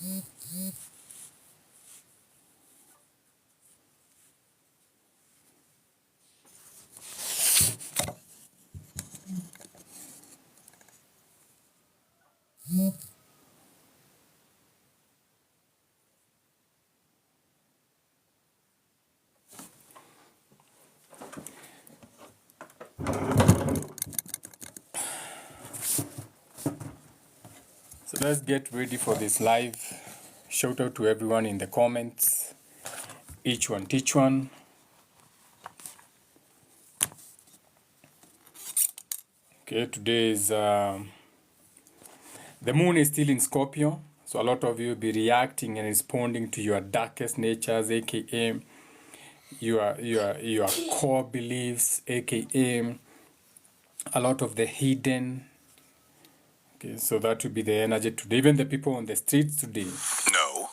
So let's get ready for this live. Shout out to everyone in the comments. Each one teach one. Okay, today is the moon is still in Scorpio, so a lot of you will be reacting and responding to your darkest natures, aka your core beliefs, aka a lot of the hidden. Okay, so that will be the energy today. Even the people on the streets today. No.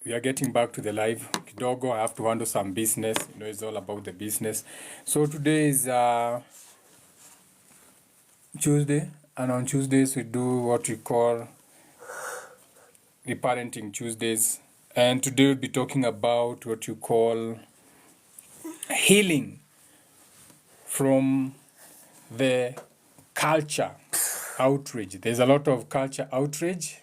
We are getting back to the live. Kidogo, I have to handle some business. You know, it's all about the business. So today is Tuesday, and on Tuesdays we do what we call Reparenting Tuesdays. And today we'll be talking about what you call healing from the culture outrage. There's a lot of culture outrage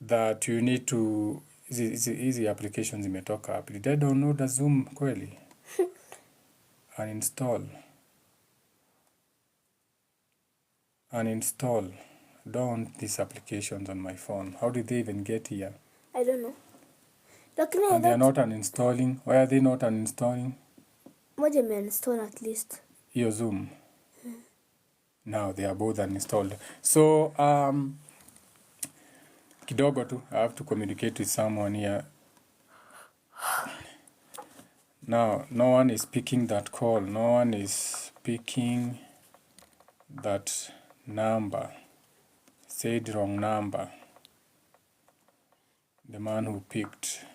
that you need to hizi applications zimetoka hapi. Did I download a Zoom kweli? Uninstall. Don't want these applications on my phone. How did they even get here? I don't know. And they are not uninstalling. Why are they not uninstalling? Moja imeinstall at least. Your Zoom. Now they are both uninstalled. So kidogo tu, I have to communicate with someone here. Now, no one is picking that call. No one is picking that number. Said wrong number. The man who picked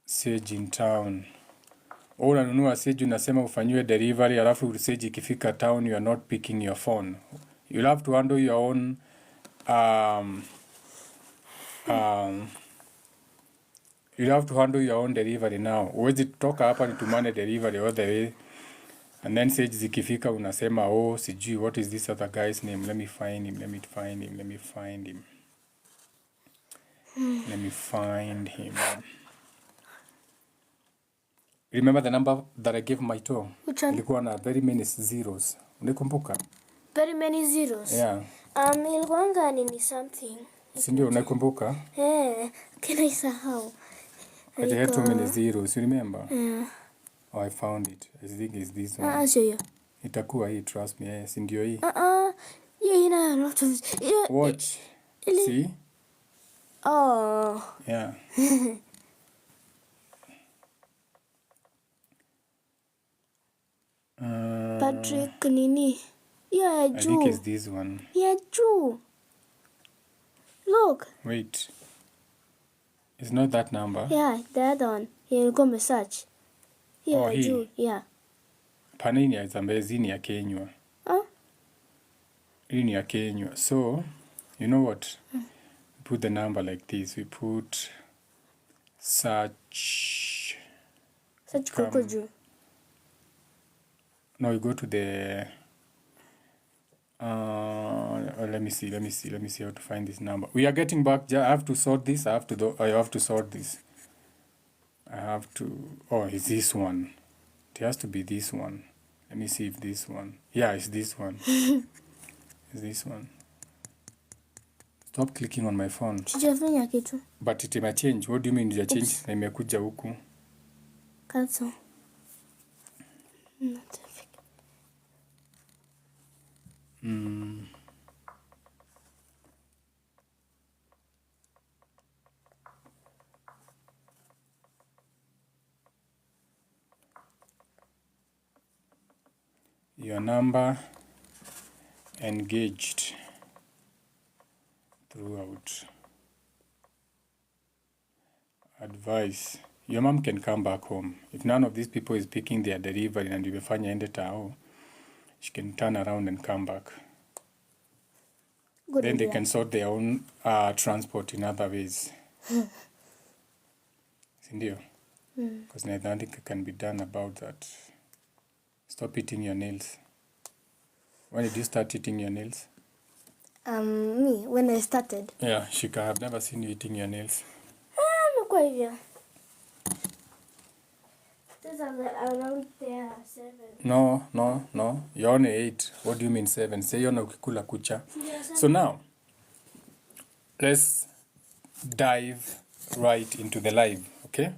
Sage in town. Unanunua Sage unasema ufanyiwe delivery, alafu Sage ikifika town you are not picking your phone. You'll have to handle your own you'll have to handle your own delivery now. Uwezi toka hapa nitumane delivery all the way. And then Sage zikifika unasema sijui what is this other guy's name? Let me find him. Remember the number that I gave my toe? Which one? Ilikuwa na very many zeros. Unakumbuka? Very many zeros. Yeah. Ilikuwanga nini something. Si ndio unakumbuka? Can I sahau? But it had too many zeros, you remember? Yeah. Oh, I found it. I think it's this one. Sio hiyo. Itakuwa hii, trust me. Si ndio hii? Yeah, ina a lot of... Watch. See? Oh. Yeah. Patrick nini? Yeah, I think it's this one. Yeah, Drew. Look. Wait. It's not that number. Yeah, the other one. You'll go search. Yeah, hii. Drew. Yeah. Panini ya Zambezi ni ya Kenywa. Hii ni ya Kenywa. So, you know what? We put the number like this. We put search. Search Kokoju. No, you go to the Let me see how to find this number. We are getting back. I have to sort this. I have to sort this. I have to. Oh, it's this one. It has to be this one. Let me see if this one. Yeah, it's this one. It's this one. Stop clicking on my phone. Sijafanya kitu. But it may change. What do you mean it change? Na imekuja huku. Cancel. Your number engaged throughout. Advice. Your mom can come back home. If none of these people is picking their delivery and umefanya ende tao, she can turn around and come back. Good Then idea. they can sort their own transport in other ways. Sindio? Because nothing can be done about that. Stop eating your nails. When did you start eating your nails? Me, when I started. Yeah, Shika, I've never seen you eating your nails. Amekuwa hivyo. These are around there 7. No. You're only 8. What do you mean 7? Say you're ukikula kucha. So now, let's dive right into the live, okay?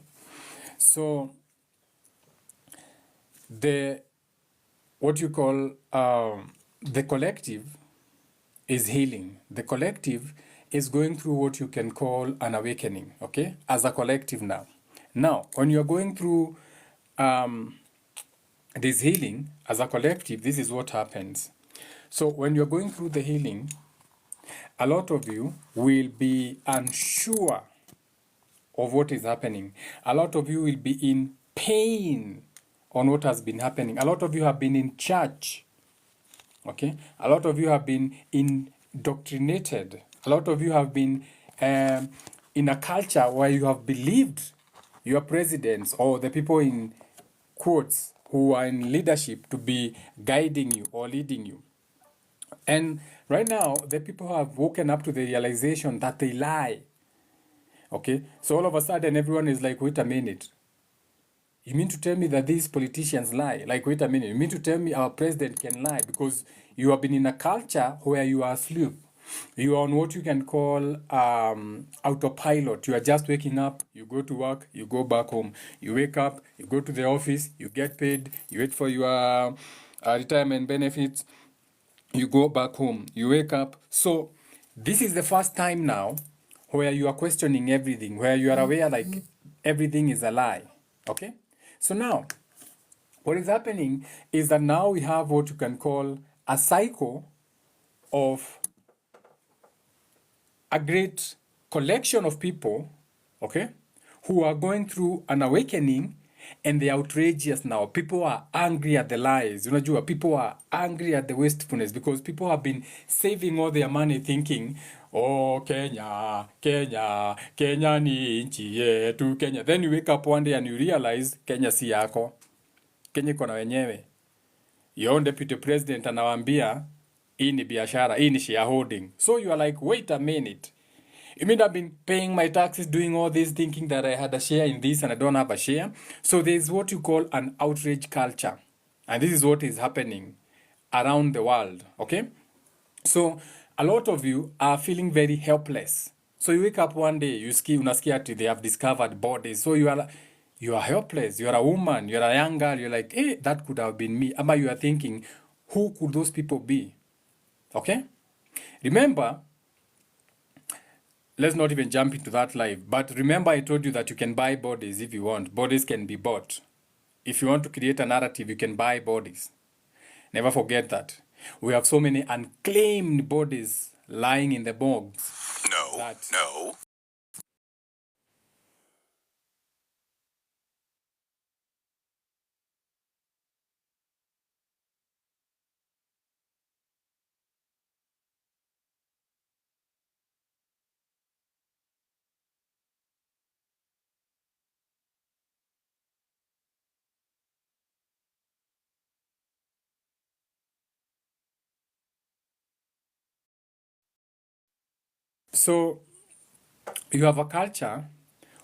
So, what you call the collective is healing. The collective is going through what you can call an awakening, okay? As a collective now. Now, when you're going through this healing as a collective, this is what happens. So when you're going through the healing, a lot of you will be unsure of what is happening. A lot of you will be in pain on what has been happening. A lot of you have been in church. Okay? A lot of you have been indoctrinated. A lot of you have been in a culture where you have believed your presidents or the people in quotes who are in leadership to be guiding you or leading you. And right now, the people have woken up to the realization that they lie. Okay? So all of a sudden, everyone is like, wait a minute. You mean to tell me that these politicians lie? Like, wait a minute. You mean to tell me our president can lie? Because you have been in a culture where you are asleep. You are on what you can call autopilot. You are just waking up, you go to work, you go back home. You wake up, you go to the office, you get paid, you wait for your retirement benefits, you go back home, you wake up. So this is the first time now where you are questioning everything, where you are aware like everything is a lie. Okay? So now, what is happening is that now we have what you can call a cycle of a great collection of people, okay, who are going through an awakening and they're outrageous now. People are angry at the lies. Unajua, people are angry at the wastefulness because people have been saving all their money thinking, oh, Kenya, Kenya, Kenya ni nchi yetu, Kenya. Then you wake up one day and you realize Kenya si yako. Kenya iko na wenyewe. Your own deputy president anawaambia hii ni biashara, hii ni shareholding. So you are like, wait a minute. You mean I've been paying my taxes, doing all this, thinking that I had a share in this and I don't have a share? So there's what you call an outrage culture. And this is what is happening around the world, okay? So a lot of you are feeling very helpless. So you wake up one day, unasikia ati they have discovered bodies. So you are helpless. You are a woman, you are a young girl, you're like, hey, that could have been me. Ama you are thinking, who could those people be? Okay? Remember, let's not even jump into that live. But remember, I told you that you can buy bodies if you want. Bodies can be bought. If you want to create a narrative, you can buy bodies. Never forget that. We have so many unclaimed bodies lying in the bogs. No. So you have a culture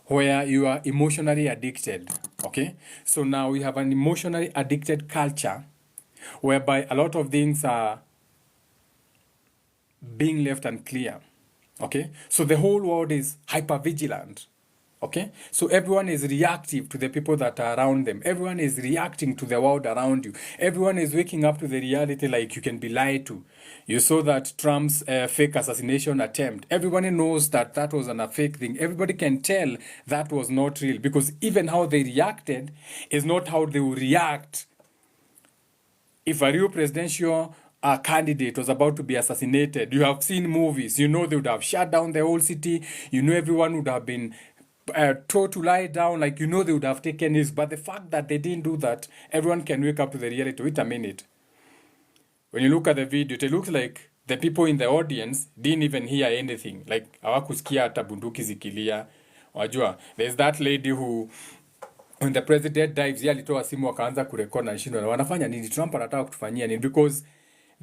where you are emotionally addicted. Okay, so now we have an emotionally addicted culture whereby a lot of things are being left unclear. Okay, so the whole world is hyper vigilant. Okay, so everyone is reactive to the people that are around them. Everyone is reacting to the world around you. Everyone is waking up to the reality like you can be lied to. You saw that Trump's fake assassination attempt. Everybody knows that that was a fake thing. Everybody can tell that was not real because even how they reacted is not how they will react if a real presidential candidate was about to be assassinated. You have seen movies, you know they would have shut down the whole city, you know everyone would have been told to lie down, like you know they would have taken this. But the fact that they didn't do that, everyone can wake up to the reality. Wait a minute. When you look at the video, it looks like the people in the audience didn't even hear anything. Like hawakusikia hata bunduki zikilia. Wajua, there's that lady who when the president dives, yeye alitoa simu akaanza kurekodi na shindwa wanafanya nini, Trump anataka kutufanyia nini, because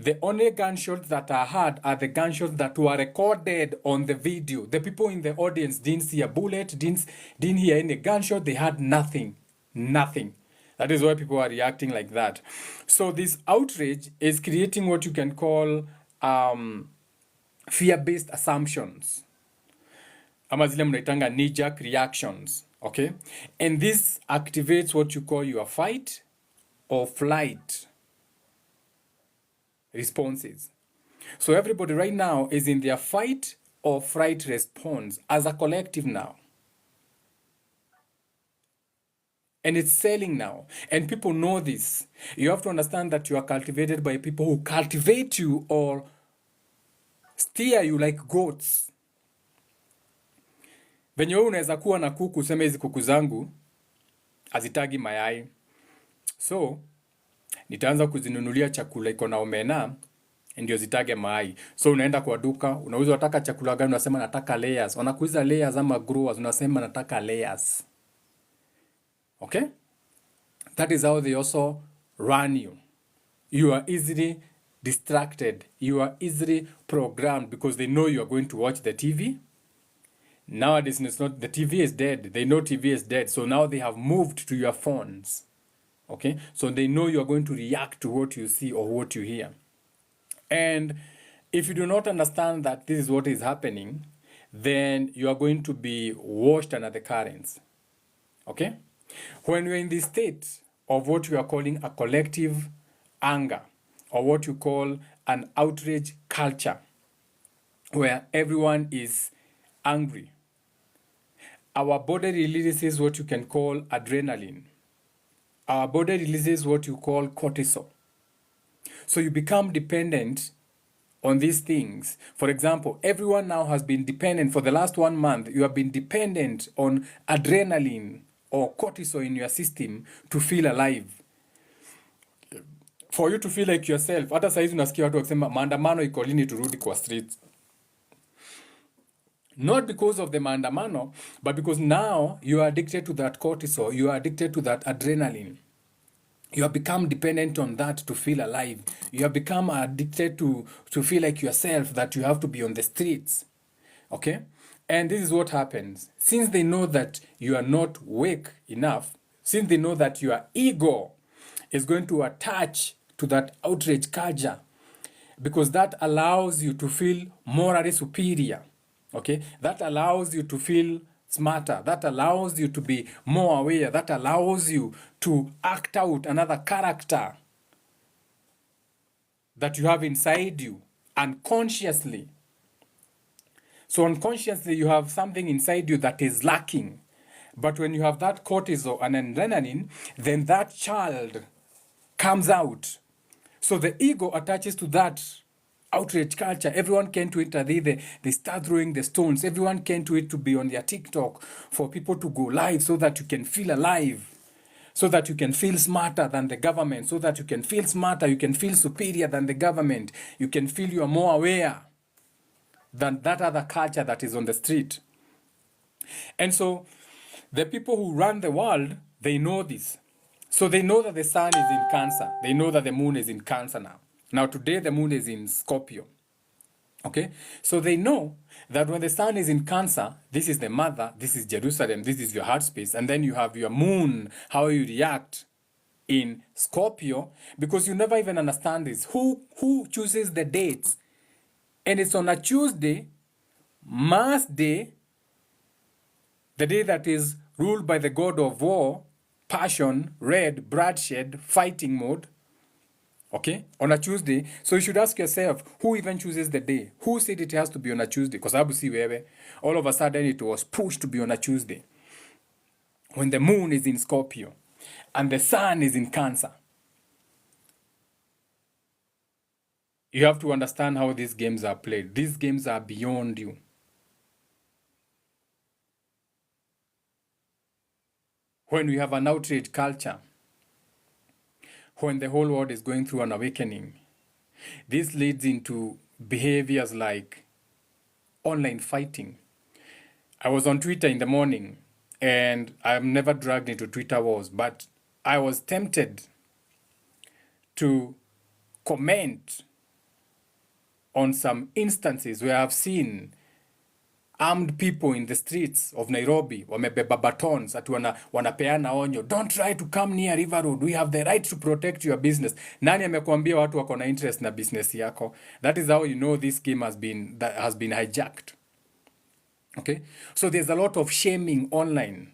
the only gunshots that are heard are the gunshots that were recorded on the video. The people in the audience didn't see a bullet, didn't hear any gunshot, they had nothing. That is why people are reacting like that. So this outrage is creating what you can call fear-based assumptions, ama zile mnaitanga knee-jerk reactions. Okay, and this activates what you call your fight or flight responses. So everybody right now is in their fight or flight response as a collective now. And it's selling now. And people know this. You have to understand that you are cultivated by people who cultivate you or steer you like goats. Venye wewe unaweza kuwa na kuku, useme hizi kuku zangu hazitagi mayai, so nitaanza kuzinunulia chakula iko na omena ndio zitage mayai. So unaenda kwa duka, unauliza unataka chakula gani, unasema nataka layers. Wanakuuliza layers ama growers, unasema nataka layers. Okay? That is how they also run you. You are easily distracted. You are easily programmed because they know you are going to watch the TV. Nowadays, it's not, the TV is dead. They know TV is dead. So now they have moved to your phones. Okay? So they know you are going to react to what you see or what you hear. And if you do not understand that this is what is happening, then you are going to be washed under the currents. Okay? When you're in this state of what you are calling a collective anger, or what you call an outrage culture, where everyone is angry, our body releases what you can call adrenaline. Our body releases what you call cortisol. So you become dependent on these things. For example, everyone now has been dependent for the last 1 month. You have been dependent on adrenaline or cortisol in your system to feel alive. For you to feel like yourself. Hata saizi unasikia watu wakisema maandamano iko lini turudi kwa streets. Not because of the maandamano, but because now you are addicted to that cortisol, you are addicted to that adrenaline. You have become dependent on that to feel alive. You have become addicted to feel like yourself, that you have to be on the streets. Okay? And this is what happens. Since they know that you are not awake enough, since they know that your ego is going to attach to that outrage culture, because that allows you to feel morally superior. Okay? That allows you to feel smarter. That allows you to be more aware. That allows you to act out another character that you have inside you unconsciously. So unconsciously you have something inside you that is lacking. But when you have that cortisol and adrenaline, then that child comes out. So the ego attaches to that outrage culture. Everyone came to it, they start throwing the stones. Everyone came to it to be on their TikTok, for people to go live so that you can feel alive, so that you can feel smarter than the government, so that you can feel smarter, you can feel superior than the government, you can feel you are more aware than that other culture that is on the street. And so the people who run the world, they know this. So they know that the sun is in Cancer. They know that the moon is in Cancer now. Now today the moon is in Scorpio. Okay? So they know that when the sun is in Cancer, this is the mother, this is Jerusalem, this is your heart space, and then you have your moon, how you react in Scorpio, because you never even understand this. Who chooses the dates? And it's on a Tuesday, Mars Day, the day that is ruled by the god of war, passion, red, bloodshed, fighting mode. Okay, on a Tuesday. So you should ask yourself, who even chooses the day? Who said it has to be on a Tuesday? Because all of a sudden it was pushed to be on a Tuesday. When the moon is in Scorpio and the sun is in Cancer. You have to understand how these games are played. These games are beyond you. When we have an outrage culture, when the whole world is going through an awakening, this leads into behaviors like online fighting. I was on Twitter in the morning, and I'm never dragged into Twitter wars, but I was tempted to comment on some instances where I've seen armed people in the streets of Nairobi wamebeba batons ati wanapeana onyo, don't try to come near River Road, we have the right to protect your business. Nani amekuambia watu wako na interest na business yako? That is how you know this game has been hijacked. Okay, so there's a lot of shaming online.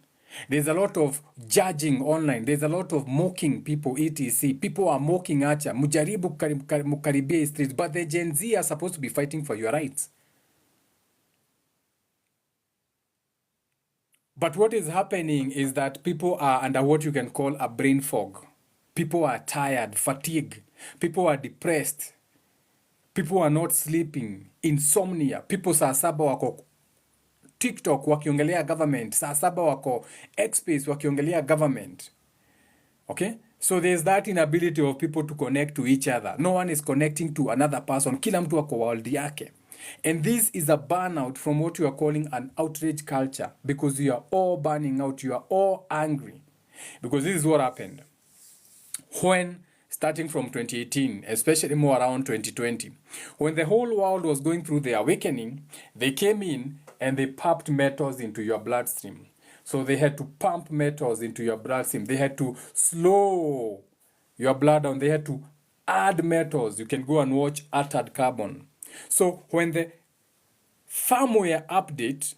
There's a lot of judging online. There's a lot of mocking people, etc. People are mocking acha. Mujaribu mukaribia streets, but the Gen Z are supposed to be fighting for your rights. But what is happening is that people are under what you can call a brain fog. People are tired, fatigued. People are depressed. People are not sleeping, insomnia. People saa saba wako TikTok wakiongelea government, saa saba wako X-Space wakiongelea government. Okay? So there's that inability of people to connect to each other. No one is connecting to another person. Kila mtu wako world yake. And this is a burnout from what you are calling an outrage culture, because you are all burning out, you are all angry. Because this is what happened. When, starting from 2018, especially more around 2020, when the whole world was going through the awakening, they came in and they pumped metals into your bloodstream. So they had to pump metals into your bloodstream. They had to slow your blood down. They had to add metals. You can go and watch Altered Carbon. So when the firmware update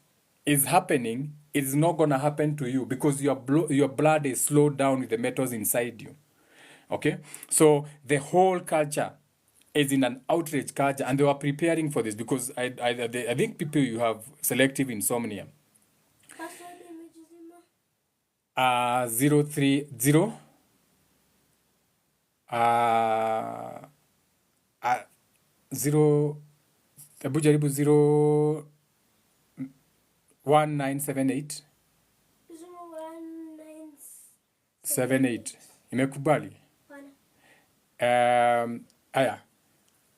is happening, it's not going to happen to you because your blood is slowed down with the metals inside you. Okay? So the whole culture is in an outrage culture, and they were preparing for this because I think people, you have selective insomnia. 030 0 hebu jaribu 01978 78 imekubali. Aya,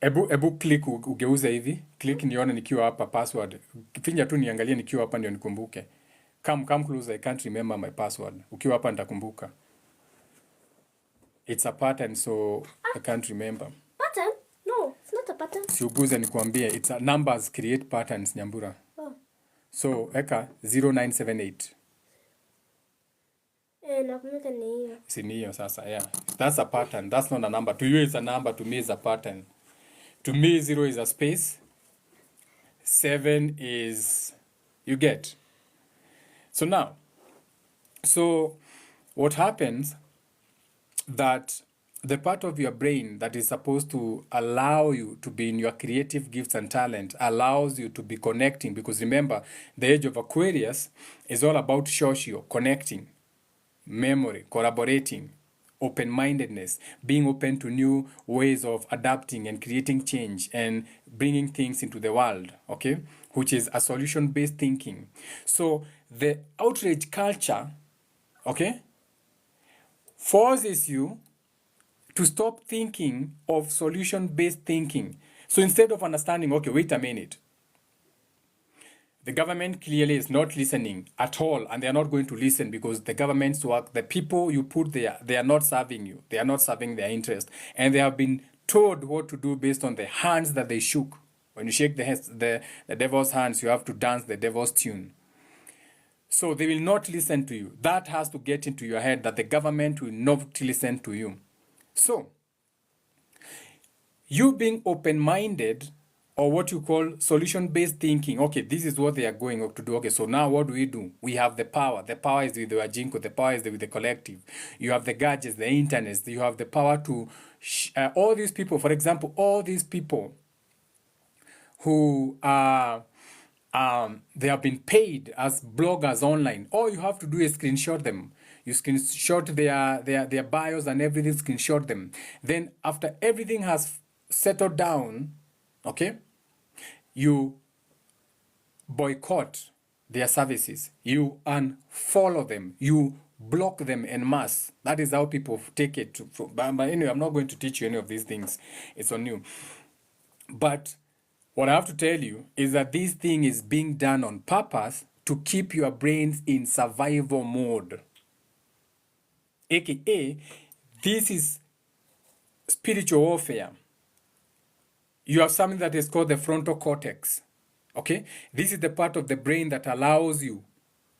ebu click ugeuze hivi, click nione nikiwa hapa password, kifinya tu niangalie nikiwa hapa ndio nikumbuke. Come close, I can't remember my password. Ukiwa hapa nitakumbuka. It's a pattern, so I can't remember. Pattern? No, it's not a pattern. Siuguze nikuambie, it's a numbers create patterns, Nyambura. Oh. So eka 0978. Nakumbuka ni hiyo. Si ni hiyo sasa, yeah. That's a pattern. That's not a number. To you it's a number, to me it's a pattern. To me 0 is a space. 7 is, you get. So now, what happens, that the part of your brain that is supposed to allow you to be in your creative gifts and talent allows you to be connecting, because remember, the age of Aquarius is all about shoshio, connecting, memory, collaborating, open-mindedness, being open to new ways of adapting and creating change and bringing things into the world, okay? Which is a solution-based thinking. So the outrage culture, okay, forces you to stop thinking of solution-based thinking. So instead of understanding, okay, wait a minute, the government clearly is not listening at all, and they are not going to listen because the government's work, the people you put there, they are not serving you. They are not serving their interest. And they have been told what to do based on the hands that they shook. When you shake the devil's hands, you have to dance the devil's tune. So they will not listen to you. That has to get into your head that the government will not listen to you. So, you being open-minded, or what you call solution-based thinking. Okay, this is what they are going to do. Okay, so now what do? We have the power. The power is with the Wajinko. The power is with the collective. You have the gadgets, the internet. You have the power to... all these people, for example, all these people who are... they have been paid as bloggers online. All you have to do is screenshot them. You screenshot their bios and everything, screenshot them. Then after everything has settled down, okay, you boycott their services. You unfollow them. You block them en masse. That is how people take it. But anyway, I'm not going to teach you any of these things. It's on you. But what I have to tell you is that this thing is being done on purpose to keep your brains in survival mode. AKA, this is spiritual warfare. You have something that is called the frontal cortex. Okay? This is the part of the brain that allows you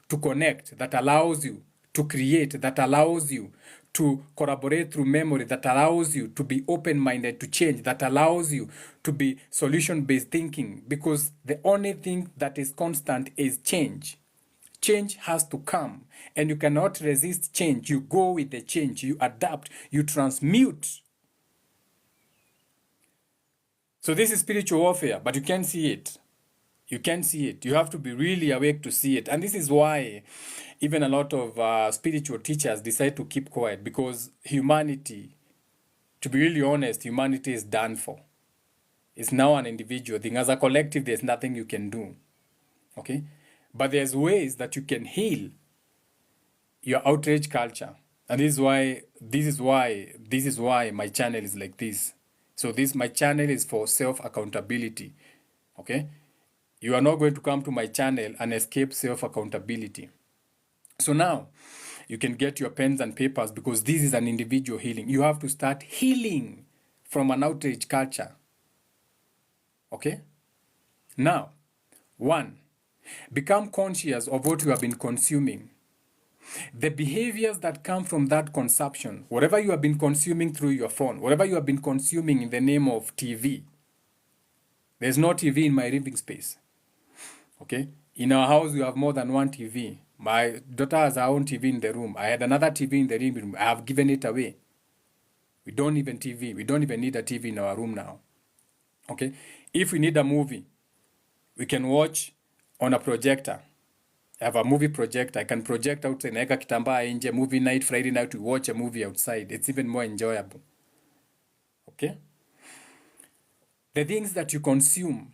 to connect, that allows you to create, that allows you to collaborate through memory, that allows you to be open-minded to change, that allows you to be solution-based thinking, because the only thing that is constant is change. Change has to come, and you cannot resist change. You go with the change, you adapt, you transmute. So this is spiritual warfare, but you can't see it. You can't see it. You have to be really awake to see it. And this is why even a lot of spiritual teachers decide to keep quiet, because humanity, to be really honest, humanity is done for. It's now an individual thing. As a collective, there's nothing you can do. Okay? But there's ways that you can heal your outrage culture. And this is why my channel is like this. So my channel is for self-accountability. Okay? You are not going to come to my channel and escape self-accountability. So now, you can get your pens and papers, because this is an individual healing. You have to start healing from an outrage culture. Okay? Now, 1, become conscious of what you have been consuming. The behaviors that come from that consumption, whatever you have been consuming through your phone, whatever you have been consuming in the name of TV. There's no TV in my living space. Okay? In our house, we have more than one TV. My daughter has her own TV in the room. I had another TV in the living room. I have given it away. We don't even need a TV in our room now. Okay? If we need a movie, we can watch on a projector. I have a movie projector. I can project outside. Naeka kitambaa nje, movie night, Friday night, we watch a movie outside. It's even more enjoyable. Okay? The things that you consume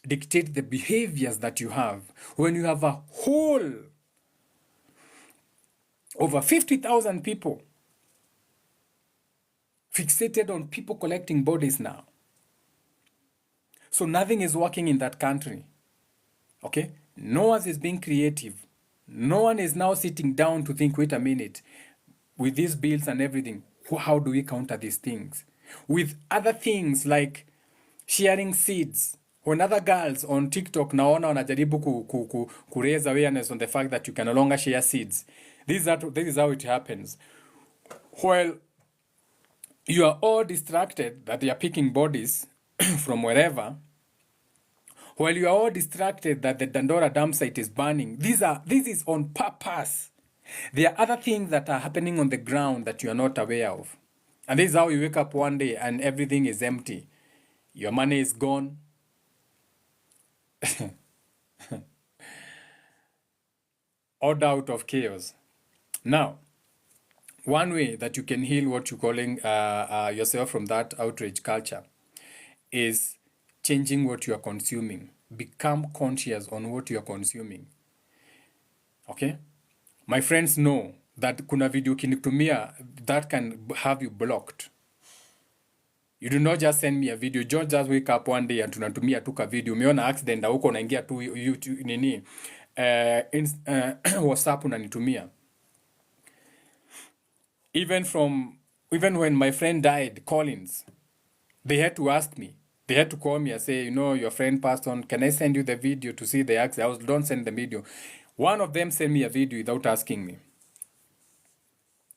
dictate the behaviors that you have. When you have a whole over 50,000 people fixated on people collecting bodies now. So nothing is working in that country. Okay? No one is being creative. No one is now sitting down to think, wait a minute, with these bills and everything, how do we counter these things? With other things like sharing seeds. When other girls on TikTok naona wanajaribu ku raise awareness on the fact that you can no longer share seeds. This is how it happens. While you are all distracted that they are picking bodies from wherever, while you are all distracted that the Dandora dam site is burning, this is on purpose. There are other things that are happening on the ground that you are not aware of. And this is how you wake up one day and everything is empty. Your money is gone. Order out of chaos. Now, one way that you can heal what you're calling yourself from that outrage culture is changing what you are consuming. Become conscious on what you are consuming. Okay? My friends know that kuna video kinitumia that can have you blocked. You do not just send me a video. Don't just wake up one day and tunatumia tuka video. Umeona accident na huko unaingia tu YouTube nini WhatsApp unanitumia. Even Even when my friend died, Collins, they had to ask me. They had to call me and say, your friend passed on. Can I send you the video to see the accident? Don't send the video. One of them sent me a video without asking me.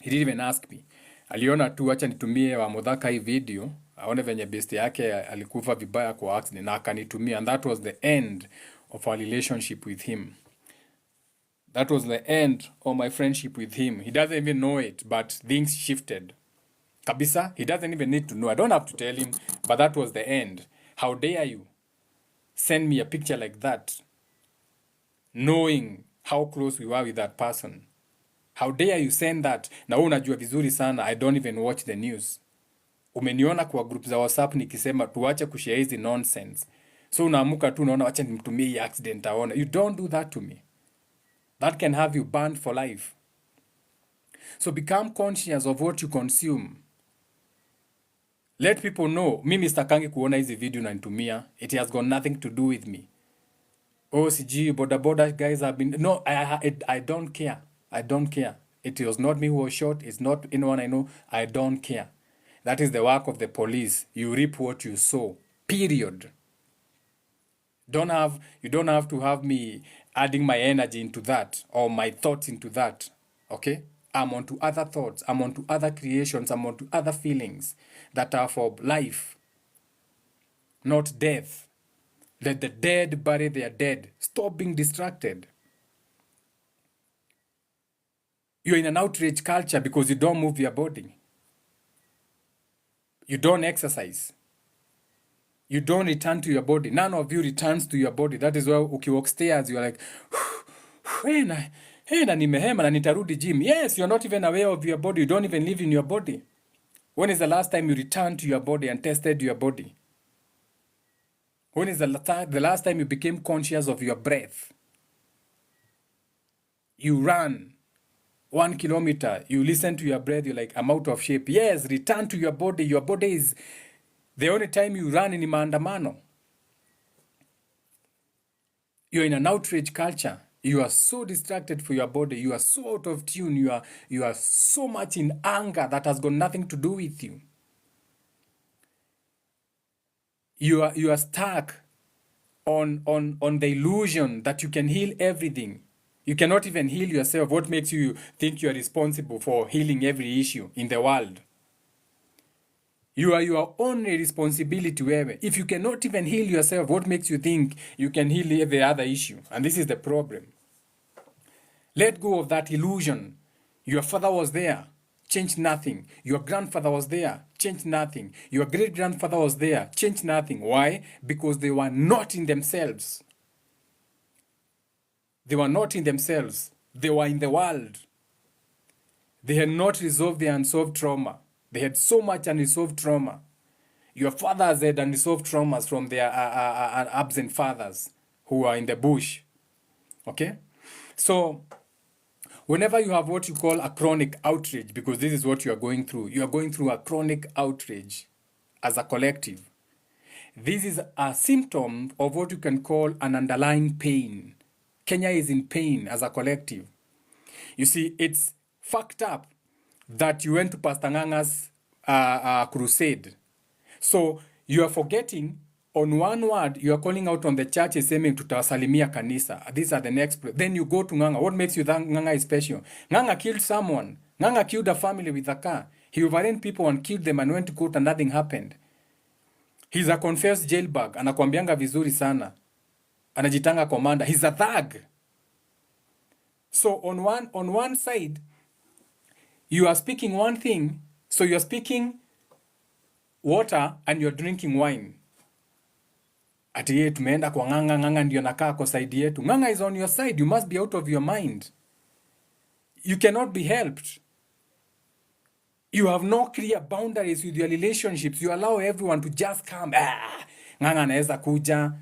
He didn't even ask me. Aliona tu acha nitumie wa Muthaka hii video, aone venye best yake alikufa vibaya kwa accident na akanitumia, and that was the end of our relationship with him. That was the end of my friendship with him. He doesn't even know it, but things shifted. Kabisa, he doesn't even need to know. I don't have to tell him, but that was the end. How dare you send me a picture like that, knowing how close we were with that person? How dare you send that? Na wewe unajua vizuri sana, I don't even watch the news. Umeniona kwa group za WhatsApp nikisema tuache kushare hizi nonsense. So unaamuka tu unaona acha nimtumie hii accident aone. You don't do that to me. That can have you banned for life. So become conscious of what you consume. Let people know, mimi sitakangi kuona hizi video na nitumia. It has got nothing to do with me. Oh, CG, boda guys have been... No, I don't care. I don't care. It was not me who was shot. It's not anyone I know. I don't care. That is the work of the police. You reap what you sow. Period. You don't have to have me adding my energy into that or my thoughts into that. Okay? I'm onto other thoughts. I'm onto other creations. I'm onto other feelings that are for life, not death. Let the dead bury their dead. Stop being distracted. You're in an outrage culture because you don't move your body. You don't exercise. You don't return to your body. None of you returns to your body. That is why ukiwalk stairs, you're like, na nimehema na nitarudi gym. Yes, you're not even aware of your body. You don't even live in your body. When is the last time you returned to your body and tested your body? When is the last time you became conscious of your breath? You run 1 kilometer, you listen to your breath, you're like, I'm out of shape. Yes, return to your body. Your body is the only time you run in maandamano. You're in an outrage culture. You are so distracted for your body. You are so out of tune. You are so much in anger that has got nothing to do with you. You are stuck on the illusion that you can heal everything. You cannot even heal yourself. What makes you think you are responsible for healing every issue in the world? You are your only responsibility. If you cannot even heal yourself, what makes you think you can heal every other issue? And this is the problem. Let go of that illusion. Your father was there, changed nothing. Your grandfather was there, changed nothing. Your great-grandfather was there, changed nothing. Why? Because they were not in themselves. They were not in themselves. They were in the world. They had not resolved their unsolved trauma. They had so much unresolved trauma. Your fathers had unresolved traumas from their absent fathers who are in the bush. Okay? So, whenever you have what you call a chronic outrage, because this is what you are going through a chronic outrage as a collective. This is a symptom of what you can call an underlying pain. Kenya is in pain as a collective. You see, it's fucked up that you went to Pastor Nganga's crusade. So you are forgetting, on one word, you are calling out on the church saying tutawasalimia kanisa. These are the next. Then you go to Nganga. What makes you think Nganga is special? Nganga killed someone. Nganga killed a family with a car. He overran people and killed them and went to court and nothing happened. He's a confessed jailbag. Anakuambianga vizuri sana. Anajitanga commander. He's a thug. So on one side, you are speaking one thing, so you are speaking water and you're drinking wine. Ati ye tumeenda kwa Nganga, Nganga ndio nakaa kwa side yetu. Nganga is on your side. You must be out of your mind. You cannot be helped. You have no clear boundaries with your relationships. You allow everyone to just come. Nganga anaweza kuja.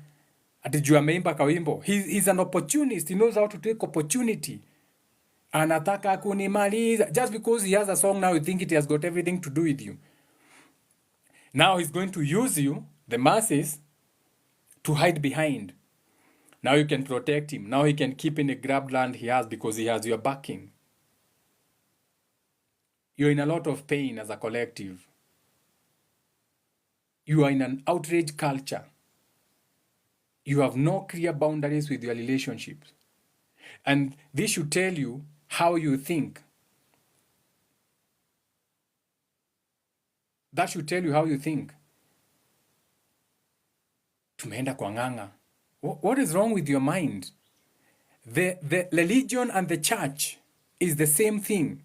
Ati juu ameimba kawimbo. He's an opportunist. He knows how to take opportunity. Anataka kunimaliza. Just because he has a song now, you think it has got everything to do with you. Now he's going to use you, the masses, to hide behind. Now you can protect him. Now he can keep in the grabbed land he has because he has your backing. You're in a lot of pain as a collective. You are in an outrage culture. You have no clear boundaries with your relationships. And this should tell you how you think. That should tell you how you think. Tumeenda kwa ng'ang'a. What is wrong with your mind? The religion and the church is the same thing.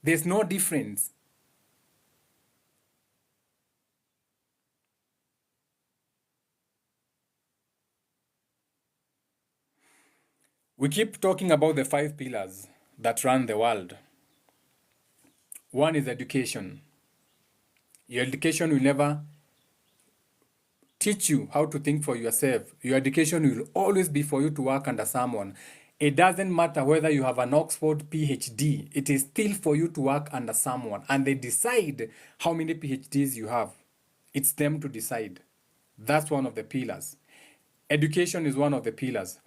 There's no difference. We keep talking about the 5 pillars that run the world. One is education. Your education will never teach you how to think for yourself. Your education will always be for you to work under someone. It doesn't matter whether you have an Oxford PhD. It is still for you to work under someone. And they decide how many PhDs you have. It's them to decide. That's one of the pillars. Education is one of the pillars.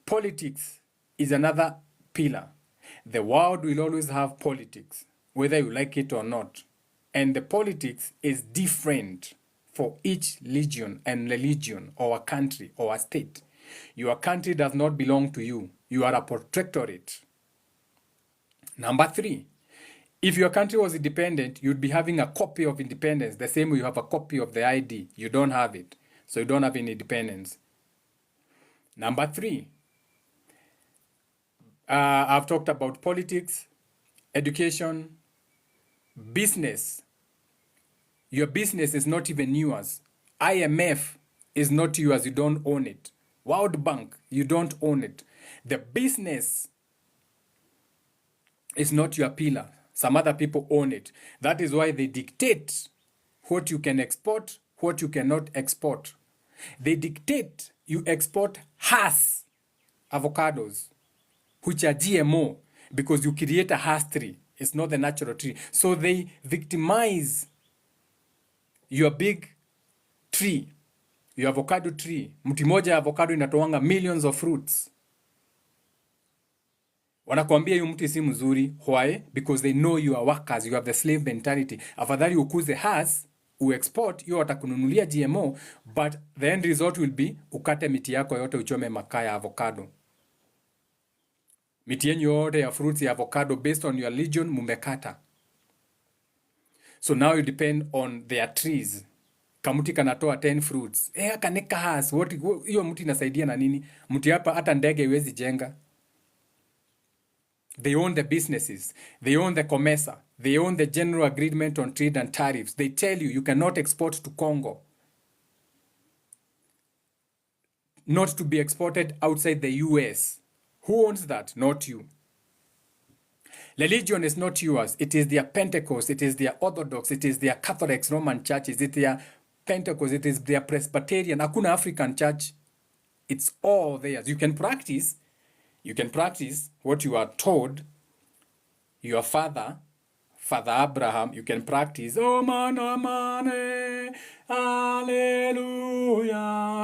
Politics is another pillar. The world will always have politics, whether you like it or not. And the politics is different for each legion and religion or a country or a state. Your country does not belong to you. You are a protectorate. Number 3, if your country was independent, you'd be having a copy of independence, the same way you have a copy of the ID. You don't have it, so you don't have any independence. Number 3, I've talked about politics, education, business. Your business is not even yours. IMF is not yours. You don't own it. World Bank, you don't own it. The business is not your pillar. Some other people own it. That is why they dictate what you can export, what you cannot export. They dictate you export Hass avocados, which are GMO, because you create a Hass tree. It's not the natural tree. So they victimize your big tree, your avocado tree. Mti moja avocado inatoanga millions of fruits. Wanakuambia yu mti si mzuri. Why? Because they know you are workers. You have the slave mentality. Afadhali ukuze Hass, export, hiyo watakununulia GMO, but the end result will be ukate miti yako yote uchome makaa ya avocado. Miti yenyu yote ya fruits ya avocado based on your religion mumekata. So now you depend on their trees. Kamuti kanatoa 10 fruits. Kaneka Hass. Hiyo mti inasaidia na nini? Mti hapa hata ndege iwezi jenga. They own the businesses. They own the COMESA. They own the General Agreement on Trade and Tariffs. They tell you cannot export to Congo. Not to be exported outside the US. Who owns that? Not you. Religion is not yours. It is their Pentecost. It is their Orthodox. It is their Catholics, Roman churches. It is their Pentecost. It is their Presbyterian. Hakuna African church. It's all theirs. You can practice what you are told. Your father Abraham, you can practice. Oh mana mane, hallelujah,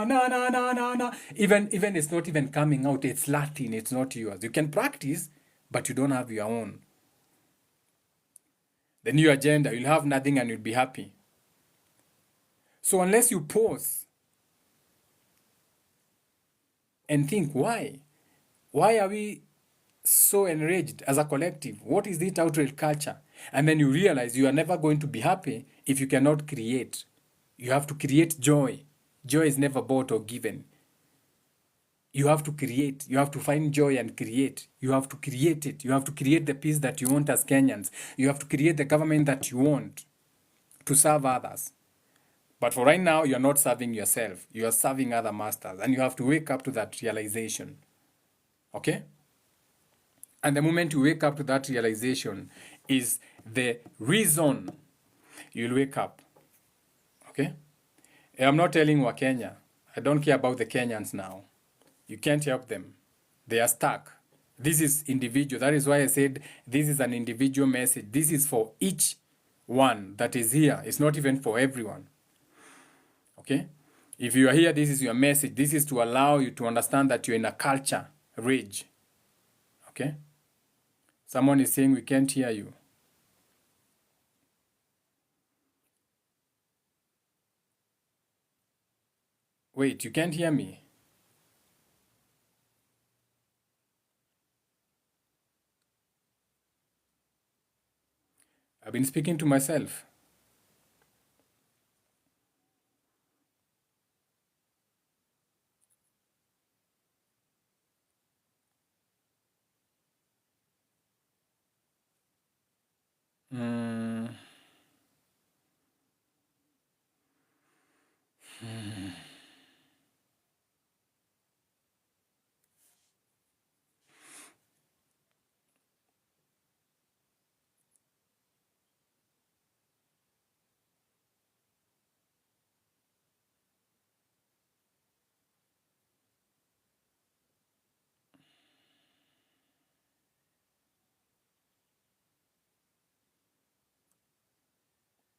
na na na na na. Even it's not even coming out. It's Latin. It's not yours. You can practice, but you don't have your own. The new agenda, you'll have nothing and you'll be happy. So unless you pause and think, why are we so enraged as a collective? What is this outrage culture? And then you realize you are never going to be happy if you cannot create. You have to create joy. Joy is never bought or given. You have to create. You have to find joy and create. You have to create it. You have to create the peace that you want as Kenyans. You have to create the government that you want to serve others. But for right now, you are not serving yourself. You are serving other masters. And you have to wake up to that realization. Okay? And the moment you wake up to that realization is the reason you'll wake up. Okay? I'm not telling Wakenya. I don't care about the Kenyans now. You can't help them. They are stuck. This is individual. That is why I said this is an individual message. This is for each one that is here. It's not even for everyone. Okay? If you are here, this is your message. This is to allow you to understand that you're in a culture rage. Okay? Someone is saying we can't hear you. Wait, you can't hear me? I've been speaking to myself. Mm.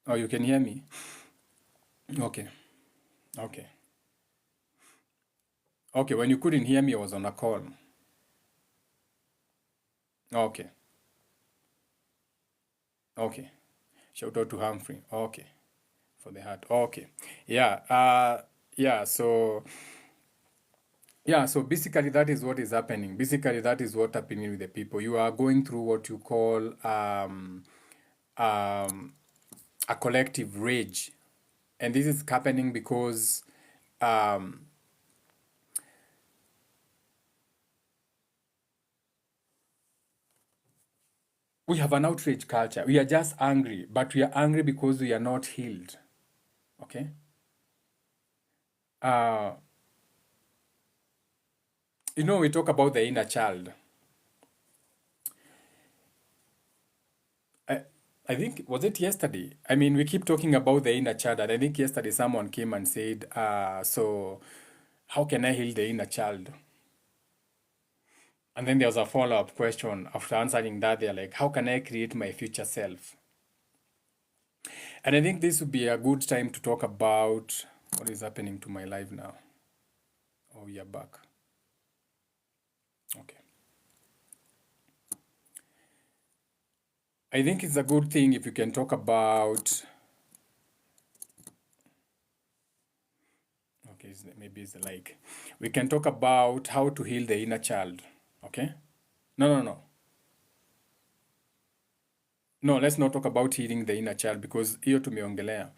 Oh, you can hear me? Okay. Okay. Okay, when you couldn't hear me, I was on a call. Okay. Okay. Shout out to Humphrey. Okay. For the heart. Okay. Yeah. Yeah. So basically that is what is happening. Basically that is what happening with the people. You are going through what you call um, a collective rage. And this is happening because um, we have an outrage culture. We are just angry, but we are angry because we are not healed. Okay? Uh, we talk about the inner child. I, I think, was it yesterday? I mean, we keep talking about the inner child, and I think yesterday someone came and said, so how can I heal the inner child? And then there was a follow-up question after answering that. They're like, how can I create my future self? And I think this would be a good time to talk about what is happening to my life now. Oh, we are back. Okay. I think it's a good thing if you can talk about. Okay, maybe it's like we can talk about how to heal the inner child. Okay? No. No, let's not talk about healing the inner child because hiyo tumeongelea.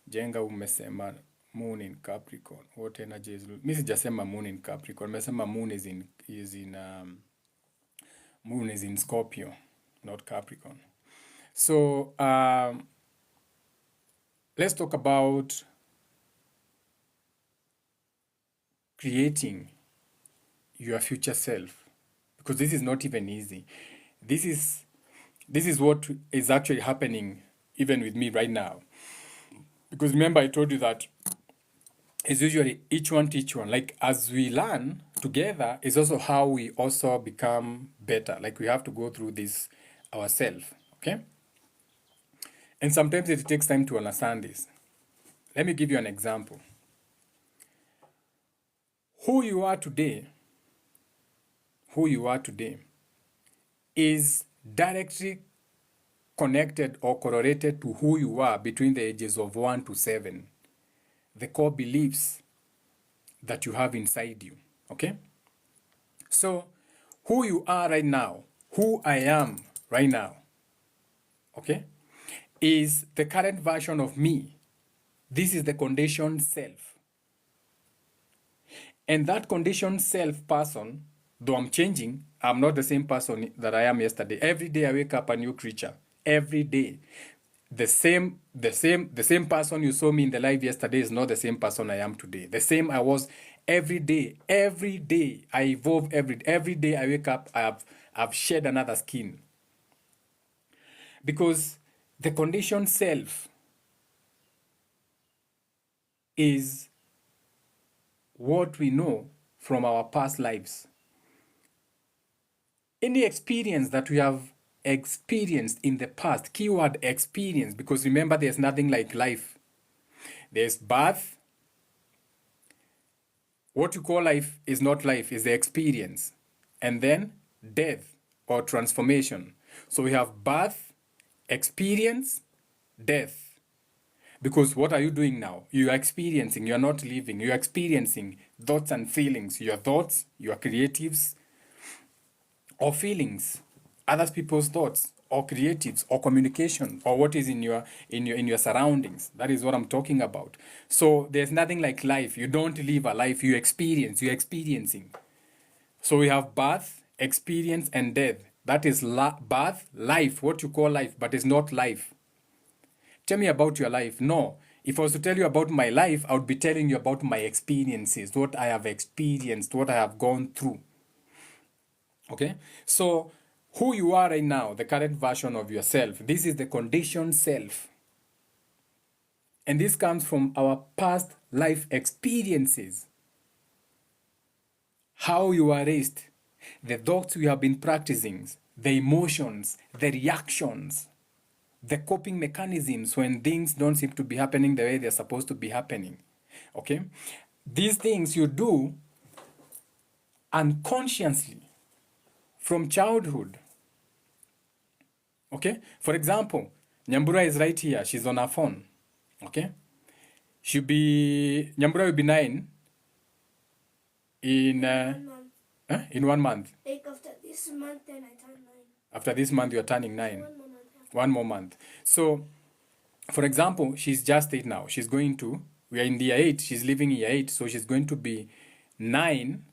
Jenga umesema moon in Capricorn. What energy is mimi sijasema moon in Capricorn. Nimesema moon is in Scorpio, not Capricorn. So, let's talk about creating your future self because this is not even easy. This is what is actually happening even with me right now. Because remember I told you that it's usually each one teach one. Like as we learn together is also how we also become better. Like we have to go through this ourselves. Okay? And sometimes it takes time to understand this. Let me give you an example. Who you are today is directly connected or correlated to who you are between the ages of 1 to 7. The core beliefs that you have inside you. Okay? So, who you are right now, who I am right now, okay, is the current version of me. This is the conditioned self. And that conditioned self person, though I'm changing, I'm not the same person that I am yesterday. Every day I wake up a new creature. Every day. The same person you saw me in the live yesterday is not the same person I am today. The same I was every day. Every day I evolve. Every day I wake up, I've shed another skin. Because the conditioned self is what we know from our past lives. Any experience that we have experienced in the past, keyword experience, because remember there's nothing like life. There's birth. What you call life is not life, is the experience. And then death or transformation. So we have birth, experience, death. Because what are you doing now? You are experiencing, you are not living, you are experiencing thoughts and feelings. Your thoughts, your creatives, or feelings, other people's thoughts, or creatives, or communication, or what is in your surroundings. That is what I'm talking about. So there's nothing like life. You don't live a life, you experience, you're experiencing. So we have birth, experience, and death. That is birth, life, what you call life, but it's not life. Tell me about your life. No. If I was to tell you about my life, I would be telling you about my experiences, what I have experienced, what I have gone through. Okay? So, who you are right now, the current version of yourself, this is the conditioned self. And this comes from our past life experiences. How you are raised, the thoughts you have been practicing, the emotions, the reactions, the coping mechanisms when things don't seem to be happening the way they're supposed to be happening. Okay? These things you do unconsciously from childhood. Okay? For example, Nyambura is right here. She's on her phone. Okay? Nyambura will be 9 in 1 month. Like after this month, then I turn 9. After this month, you're turning 9. 1 more month. One more month. So, for example, she's just 8 now. We are in year 8. She's living year 8. So she's going to be 9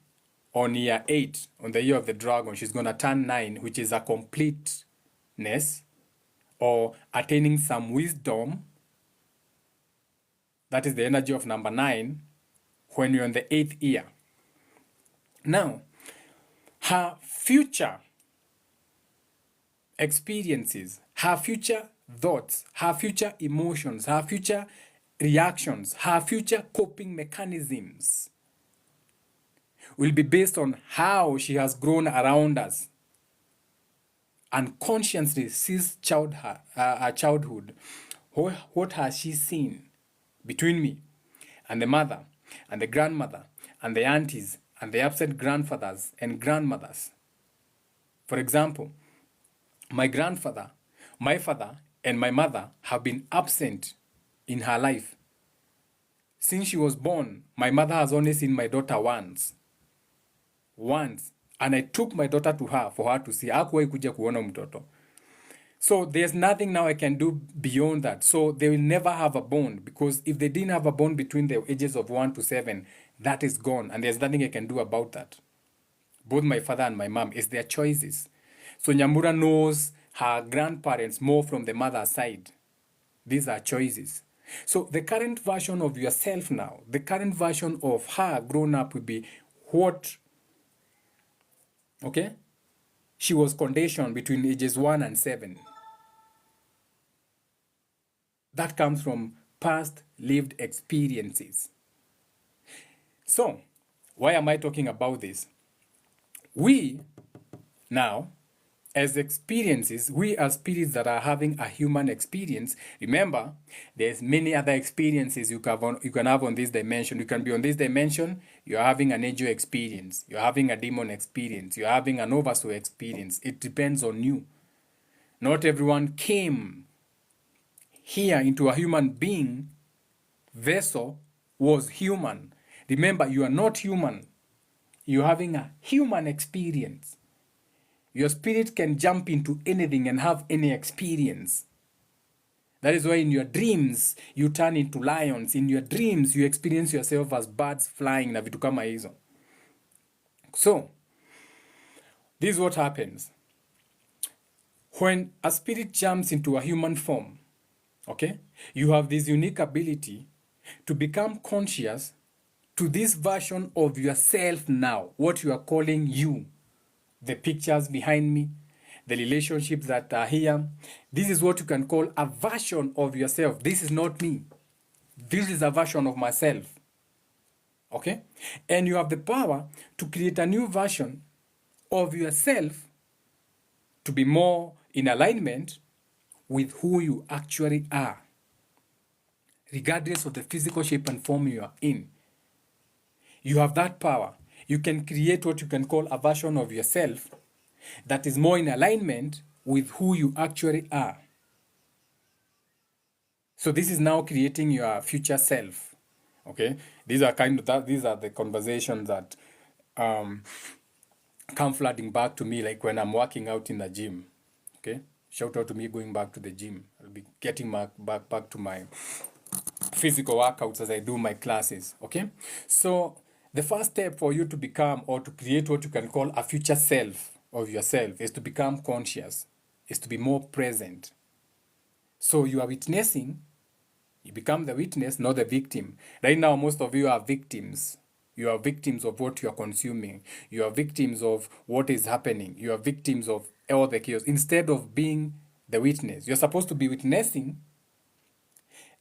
on year 8, on the year of the dragon. She's going to turn 9, which is a completeness or attaining some wisdom. That is the energy of number 9 when you're in the 8th year. Now, her future experiences, her future thoughts, her future emotions, her future reactions, her future coping mechanisms will be based on how she has grown around us. Unconsciously since childhood, what has she seen between me and the mother and the grandmother and the aunties and the absent grandfathers and grandmothers? For example, my grandfather, my father, and my mother have been absent in her life. Since she was born, my mother has only seen my daughter once. And I took my daughter to her for her to see. Hakuwahi kuja kuona mtoto. So there's nothing now I can do beyond that. So they will never have a bond, because if they didn't have a bond between the ages of 1 to 7, that is gone. And there's nothing I can do about that. Both my father and my mom, it's their choices. So Nyambura knows her grandparents more from the mother's side. These are choices. So the current version of yourself now, the current version of her grown up will be what, okay, she was conditioned between ages 1 and 7. That comes from past lived experiences. So, why am I talking about this? We now, as experiences, we are spirits that are having a human experience. Remember, there's many other experiences you can have on this dimension. You can be on this dimension, you're having an angel experience, you're having a demon experience, you're having an oversoul experience. It depends on you. Not everyone came here into a human being vessel was human. Remember, you are not human. You're having a human experience. Your spirit can jump into anything and have any experience. That is why in your dreams, you turn into lions. In your dreams, you experience yourself as birds flying na vitu kama hizo. So, this is what happens. When a spirit jumps into a human form, okay, you have this unique ability to become conscious to this version of yourself now, what you are calling you. The pictures behind me, the relationships that are here. This is what you can call a version of yourself. This is not me. This is a version of myself. Okay? And you have the power to create a new version of yourself to be more in alignment with who you actually are, regardless of the physical shape and form you are in. You have that power. You can create what you can call a version of yourself that is more in alignment with who you actually are. So this is now creating your future self. Okay, these are the conversations that um, come flooding back to me, like when I'm working out in the gym. Okay, shout out to me going back to the gym. I'll be getting back to my physical workouts as I do my classes. Okay, so the first step for you to become or to create what you can call a future self of yourself is to become conscious, is to be more present. So you are witnessing, you become the witness, not the victim. Right now, most of you are victims. You are victims of what you are consuming. You are victims of what is happening. You are victims of all the chaos. Instead of being the witness, you're supposed to be witnessing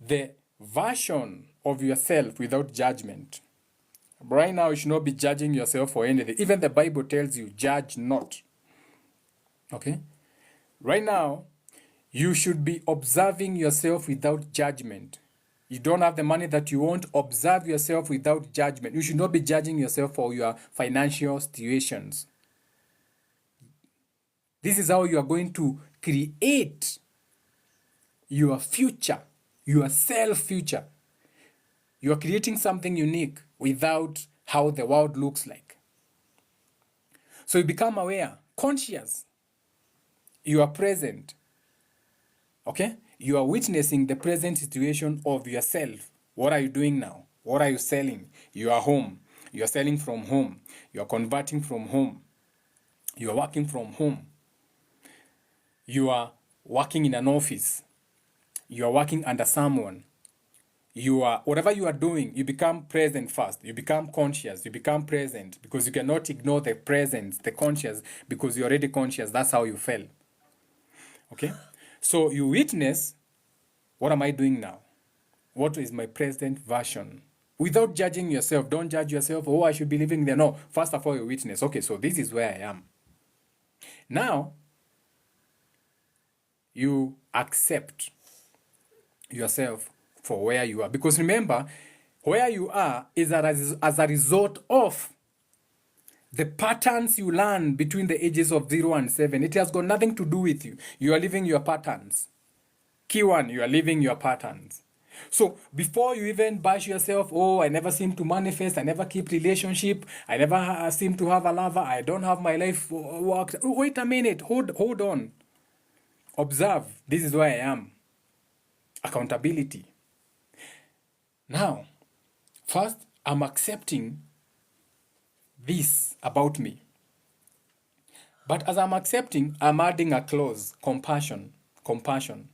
the version of yourself without judgment. Right now, you should not be judging yourself for anything. Even the Bible tells you, judge not. Okay? Right now, you should be observing yourself without judgment. You don't have the money that you want, observe yourself without judgment. You should not be judging yourself for your financial situations. This is how you are going to create your future, your self future. You are creating something unique without how the world looks like. So you become aware, conscious. You are present. Okay? You are witnessing the present situation of yourself. What are you doing now? What are you selling? You are home. You are selling from home. You are converting from home. You are working from home. You are working in an office. You are working under someone. You are, whatever you are doing, you become present first. You become conscious. You become present because you cannot ignore the presence, the conscious, because you're already conscious. That's how you fell. Okay? So you witness, what am I doing now? What is my present version? Without judging yourself. Don't judge yourself. Oh, I should be living there. No. First of all, you witness. Okay, so this is where I am. Now, you accept yourself for where you are. Because remember, where you are is as a result of the patterns you learn between the ages of 0 and 7. It has got nothing to do with you. You are living your patterns. Key one, you are living your patterns. So before you even bash yourself, oh, I never seem to manifest, I never keep relationship, I never seem to have a lover, I don't have my life worked. Wait a minute, hold on. Observe, this is where I am. Accountability. Now, first, I'm accepting this about me. But as I'm accepting, I'm adding a clause, compassion. Compassion.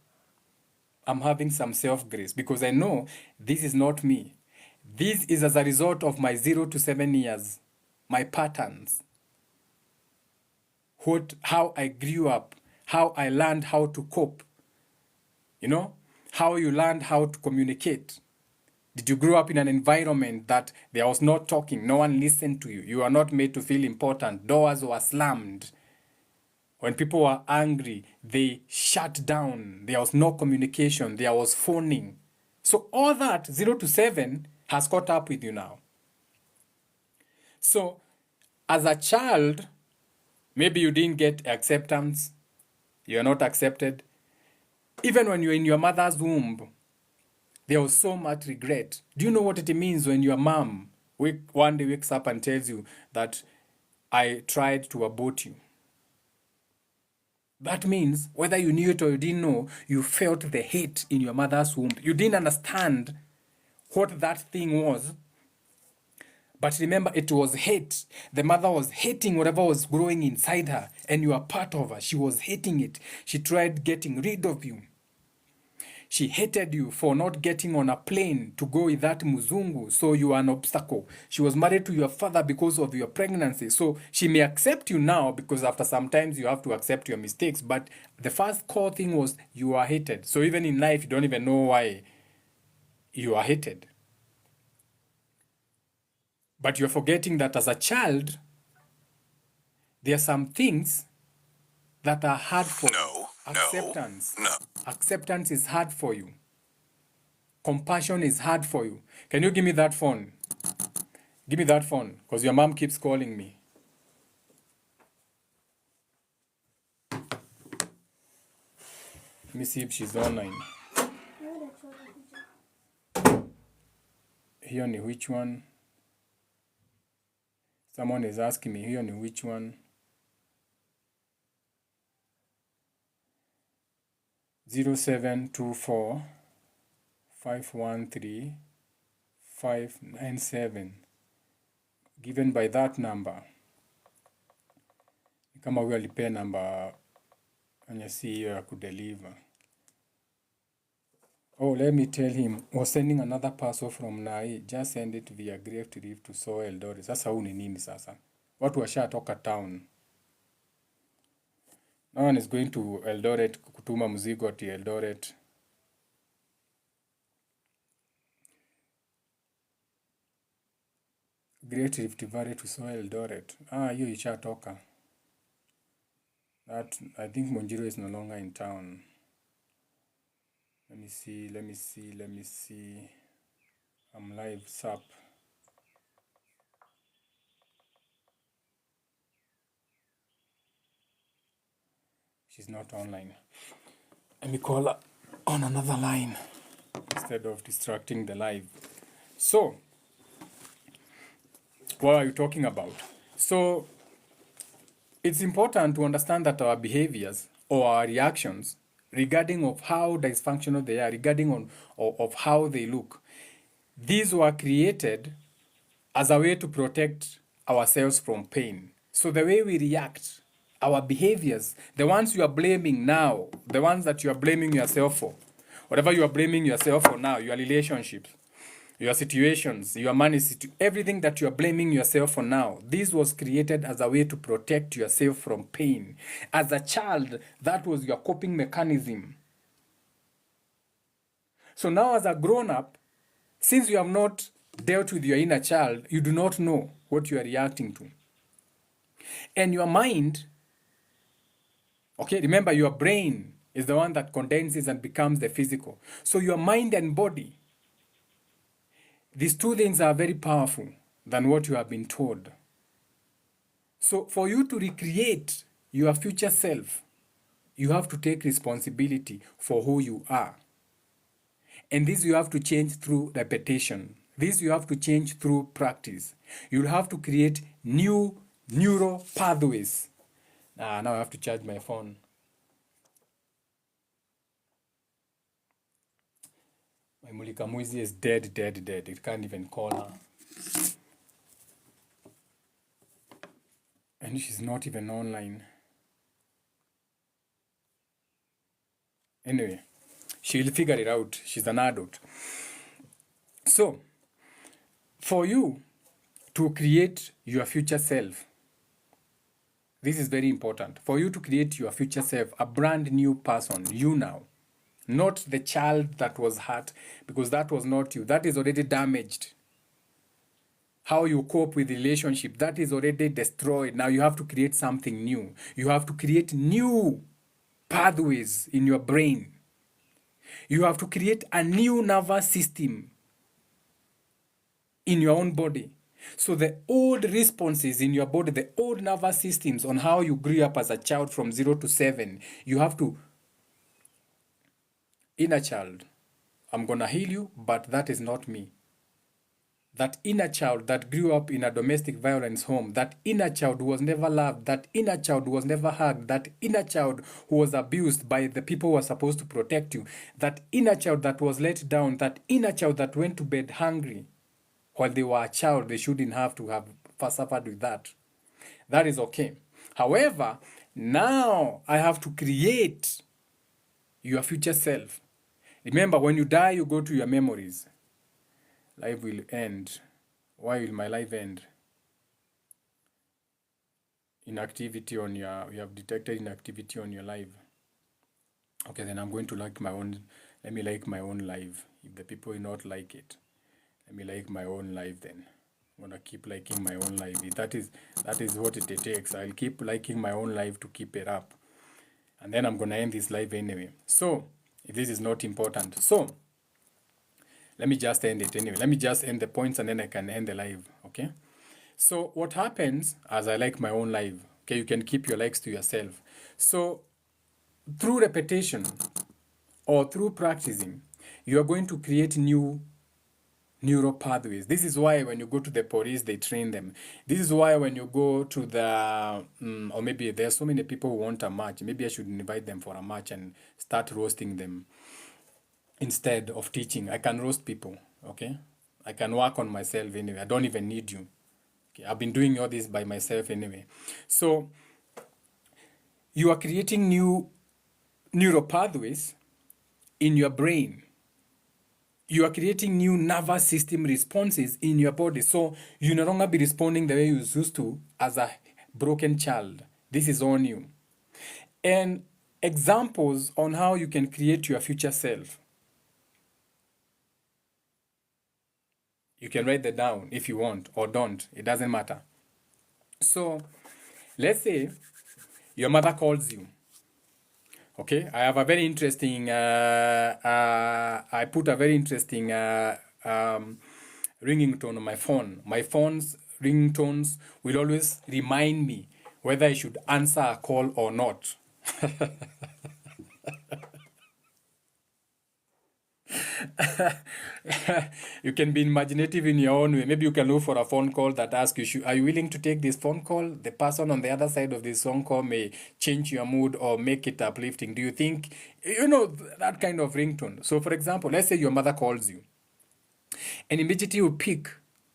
I'm having some self-grace because I know this is not me. This is as a result of my 0 to 7 years, my patterns, how I grew up, how I learned how to cope, how you learned how to communicate. Did you grow up in an environment that there was no talking, no one listened to you, you are not made to feel important, doors were slammed. When people were angry, they shut down. There was no communication. There was phoning. So all that 0 to 7 has caught up with you now. So as a child, maybe you didn't get acceptance. You're not accepted. Even when you're in your mother's womb, there was so much regret. Do you know what it means when your mom one day wakes up and tells you that I tried to abort you? That means whether you knew it or you didn't know, you felt the hate in your mother's womb. You didn't understand what that thing was. But remember, it was hate. The mother was hating whatever was growing inside her, and you are part of her. She was hating it. She tried getting rid of you. She hated you for not getting on a plane to go with that Muzungu, so you are an obstacle. She was married to your father because of your pregnancy. So she may accept you now because after some times you have to accept your mistakes. But the first core thing was you are hated. So even in life, you don't even know why you are hated. But you're forgetting that as a child, there are some things that are hard for you. Acceptance. Acceptance is hard for you. Compassion is hard for you. Can you give me that phone? Give me that phone, because your mom keeps calling me. Let me see if she's online. hiyo ni which one? Someone is asking me, hiyo ni which one? 0724 513 597 given by that number. Kama huyo alipea namba yenye si hiyo ya kudeliver. Oh, let me tell him, was sending another parcel from Nai, just send it via Grave to Reef to Soa Eldoret. Sasa huu ni nini sasa? Watu washatoka town. No one is going to Eldoret kutuma mzigo ati Eldoret. Great Rift Valley to Soa Eldoret. Hiyo ishatoka. That, I think Monjiro is no longer in town. Let me see. I'm live, sup. She's not online. Let me call her on another line instead of distracting the live. So, what are you talking about? So, it's important to understand that our behaviors or our reactions regarding of how dysfunctional they are, regarding of how they look, these were created as a way to protect ourselves from pain. So the way we react, our behaviors, the ones you are blaming now, the ones that you are blaming yourself for, whatever you are blaming yourself for now, your relationships, your situations, your money, everything that you are blaming yourself for now, this was created as a way to protect yourself from pain. As a child, that was your coping mechanism. So now as a grown-up, since you have not dealt with your inner child, you do not know what you are reacting to. And your mind, okay, remember your brain is the one that condenses and becomes the physical. So your mind and body, these two things are very powerful than what you have been told. So for you to recreate your future self, you have to take responsibility for who you are. And this you have to change through repetition. This you have to change through practice. You'll have to create new neural pathways. Now I have to charge my phone. My Mulika Muizi is dead. It can't even call her. And she's not even online. Anyway, she'll figure it out. She's an adult. So, for you to create your future self, this is very important. For you to create your future self, a brand new person, you now, not the child that was hurt, because that was not you. That is already damaged. How you cope with relationship, that is already destroyed. Now you have to create something new. You have to create new pathways in your brain. You have to create a new nervous system in your own body. So the old responses in your body, the old nervous systems on how you grew up as a child from 0 to 7, you have to, inner child, I'm gonna heal you, but that is not me. That inner child that grew up in a domestic violence home, that inner child who was never loved, that inner child who was never hugged, that inner child who was abused by the people who were supposed to protect you, that inner child that was let down, that inner child that went to bed hungry while they were a child, they shouldn't have to have suffered with that. That is okay. However, now I have to create your future self. Remember, when you die, you go to your memories. Life will end. Why will my life end? Inactivity on your, you have detected inactivity on your life. Okay, then I'm going to like my own, let me like my own life. If the people will not like it, let me like my own life then. I'm gonna keep liking my own life. That is what it takes. I'll keep liking my own life to keep it up. And then I'm gonna end this life anyway. So, this is not important. So, let me just end it anyway. Let me just end the points and then I can end the live, okay? So what happens as I like my own life, okay, you can keep your likes to yourself. So through repetition or through practicing, you are going to create new neural pathways. This is why when you go to the police, they train them. This is why when you go to the, or maybe there are so many people who want a match. Maybe I should invite them for a match and start roasting them instead of teaching. I can roast people, okay? I can work on myself anyway. I don't even need you. Okay? I've been doing all this by myself anyway. So you are creating new neural pathways in your brain. You are creating new nervous system responses in your body. So you no longer be responding the way you used to as a broken child. This is all new. And examples on how you can create your future self. You can write that down if you want or don't. It doesn't matter. So let's say your mother calls you. Okay, I have a very interesting, I put a very interesting ringing tone on my phone. My phone's ringtones will always remind me whether I should answer a call or not. You can be imaginative in your own way. Maybe you can look for a phone call that asks you, are you willing to take this phone call? The person on the other side of this phone call may change your mood or make it uplifting. Do you think, that kind of ringtone? So for example, let's say your mother calls you and immediately you pick.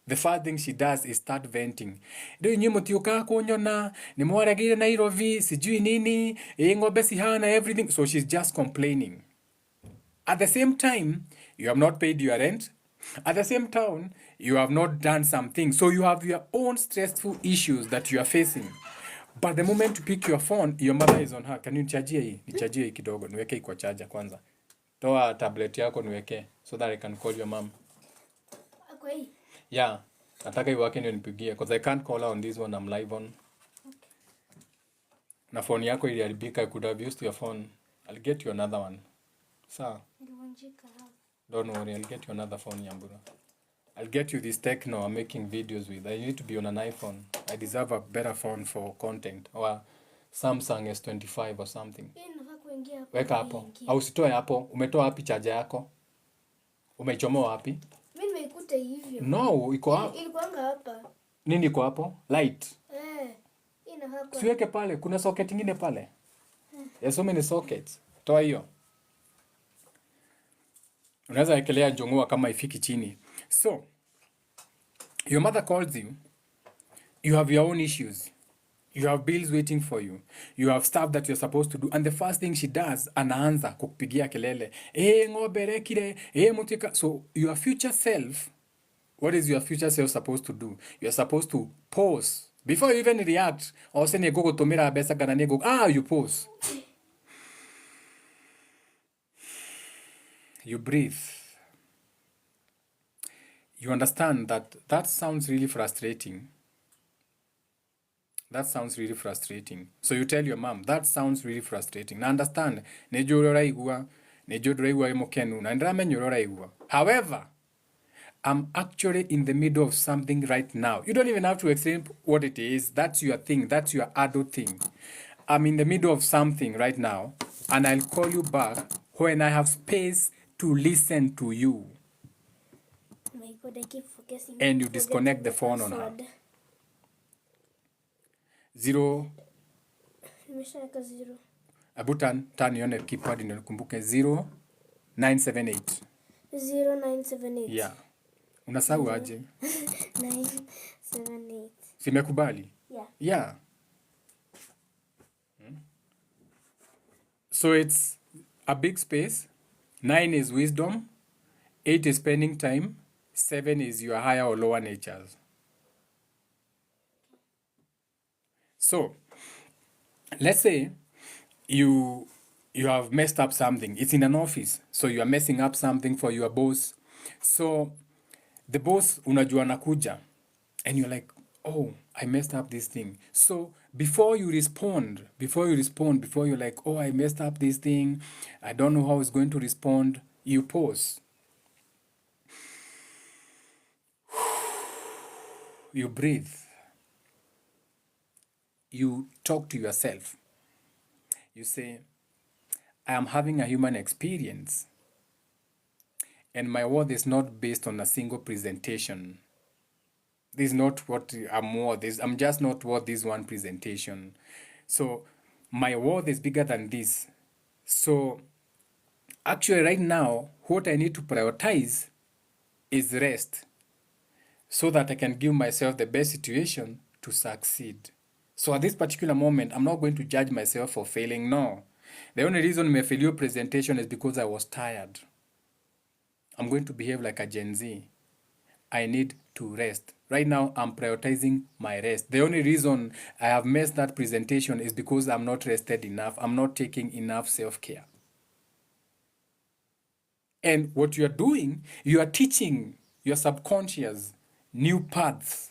The first thing she does is start venting. Ndio nyinyi mtioka kunyona, nimwaregire Nairobi, sijui nini, ng'ombe sihana everything. So she's just complaining. At the same time, you have not paid your rent. At the same time, you have not done something. So you have your own stressful issues that you are facing. But the moment you pick your phone, your mother is on her. Can you nichajie hii? Nichajie hii kidogo. Niweke kwa charger kwanza. Toa tablet yako niweke so that I can call your mom. Okay. Yeah. Nataka iwake ndio nipigie because I can't call her on this one. I'm live on. Okay. Na phone yako iliharibika. I could have used your phone. I'll get you another one. Sir. Don't worry, I'll get you another phone, Yambura. I'll get you this Techno I'm making videos with. I need to be on an iPhone. I deserve a better phone for content. Or Samsung S25 or something. Weka hapo. Au usitoe hapo. Umetoa wapi charger yako? Umeichomoa wapi? Mimi nimeikuta hivyo. No, iko hapo. Ilikuanga hapa. Nini iko hapo? Light. Ina hapa. Siweke pale. Kuna socket nyingine pale. There's so many sockets. Toa hiyo. Unaweza ekelea jongua kama ifiki chini. So, your mother calls you. You have your own issues. You have bills waiting for you. You have stuff that you're supposed to do. And the first thing she does, anaanza kukupigia kelele. Ng'ombe rekire. Mutika. So, your future self, what is your future self supposed to do? You're supposed to pause. Before you even react, or say gogo tomera besa ganane go. You pause. You breathe. You understand that sounds really frustrating. That sounds really frustrating. So you tell your mom, that sounds really frustrating. Na understand, however, I'm actually in the middle of something right now. You don't even have to explain what it is. That's your thing. That's your adult thing. I'm in the middle of something right now, and I'll call you back when I have space to listen to you. Oh my God, I keep forgetting. And you disconnect the phone on her. 0. Nimeshaweka 0. Abutan turn nione keypad ndio nikumbuke 0978. 0978. Yeah. Unasahau aje? 978. Simekubali? Yeah. Yeah. So it's a big space. 9 is wisdom. 8 is spending time. 7 is your higher or lower natures. So, let's say you have messed up something. It's in an office. So you are messing up something for your boss. So the boss unajua nakuja. And you're like, oh, I messed up this thing. So before you're like, oh, I messed up this thing. I don't know how it's going to respond. You pause. You breathe. You talk to yourself. You say, I am having a human experience. And my worth is not based on a single presentation. This is not what I'm worth. I'm just not worth this one presentation. So my worth is bigger than this. So actually right now, what I need to prioritize is rest so that I can give myself the best situation to succeed. So at this particular moment, I'm not going to judge myself for failing. No. The only reason my failure presentation is because I was tired. I'm going to behave like a Gen Z. I need to rest. Right now, I'm prioritizing my rest. The only reason I have missed that presentation is because I'm not rested enough. I'm not taking enough self-care. And what you are doing, you are teaching your subconscious new paths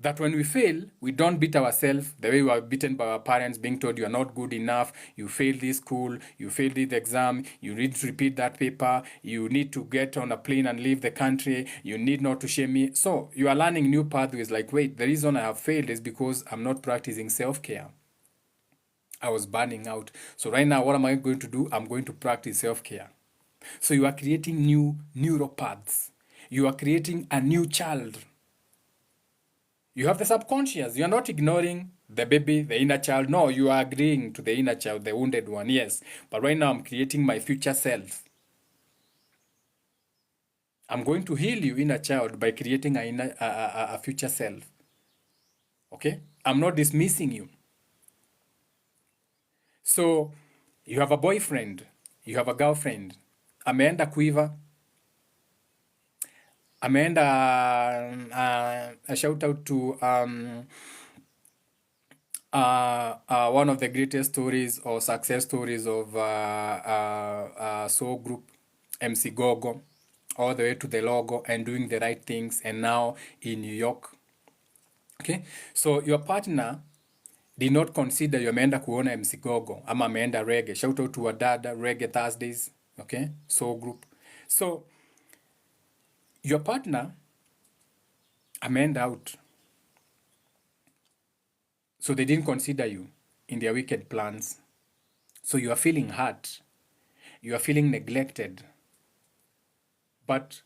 that when we fail, we don't beat ourselves the way we were beaten by our parents, being told you are not good enough, you failed this school, you failed this exam, you need to repeat that paper, you need to get on a plane and leave the country, you need not to shame me. So you are learning new pathways like, wait, the reason I have failed is because I'm not practicing self-care. I was burning out. So right now, what am I going to do? I'm going to practice self-care. So you are creating new neural paths. You are creating a new child. You have the subconscious. You are not ignoring the baby, the inner child. No, you are agreeing to the inner child, the wounded one, yes. But right now, I'm creating my future self. I'm going to heal you, inner child, by creating a future self. Okay? I'm not dismissing you. So, you have a boyfriend. You have a girlfriend. Ameenda kuiva. Ameenda a shout out to one of the greatest stories or success stories of Soul Group, MC Gogo, all the way to the logo and doing the right things, and now in New York. Okay, so your partner did not consider you ameenda kuona MC Gogo ama ameenda reggae. Shout out to Wadada, Reggae Thursdays, okay, Soul Group. So your partner ameenda out. So they didn't consider you in their wicked plans. So you are feeling hurt. You are feeling neglected. But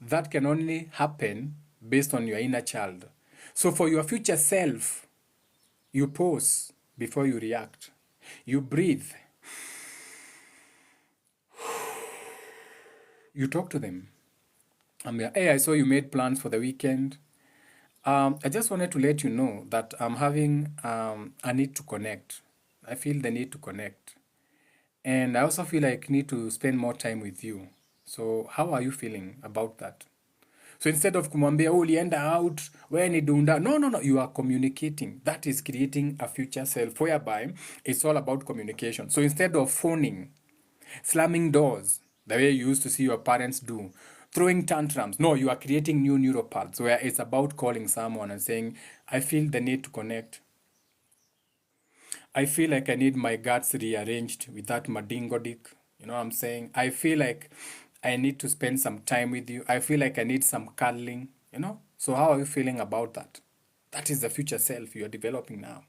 that can only happen based on your inner child. So for your future self, you pause before you react. You breathe. You talk to them. Hey, I saw you made plans for the weekend. I just wanted to let you know that I'm having a need to connect. I feel the need to connect. And I also feel like I need to spend more time with you. So how are you feeling about that? So instead of kumwambia, oh, ulienda out, where ni dunda. No. You are communicating. That is creating a future self whereby it's all about communication. So instead of phoning, slamming doors, the way you used to see your parents do, throwing tantrums. No, you are creating new neural paths where it's about calling someone and saying, I feel the need to connect. I feel like I need my guts rearranged with that madingo dick. You know what I'm saying? I feel like I need to spend some time with you. I feel like I need some cuddling, you know? So how are you feeling about that? That is the future self you are developing now.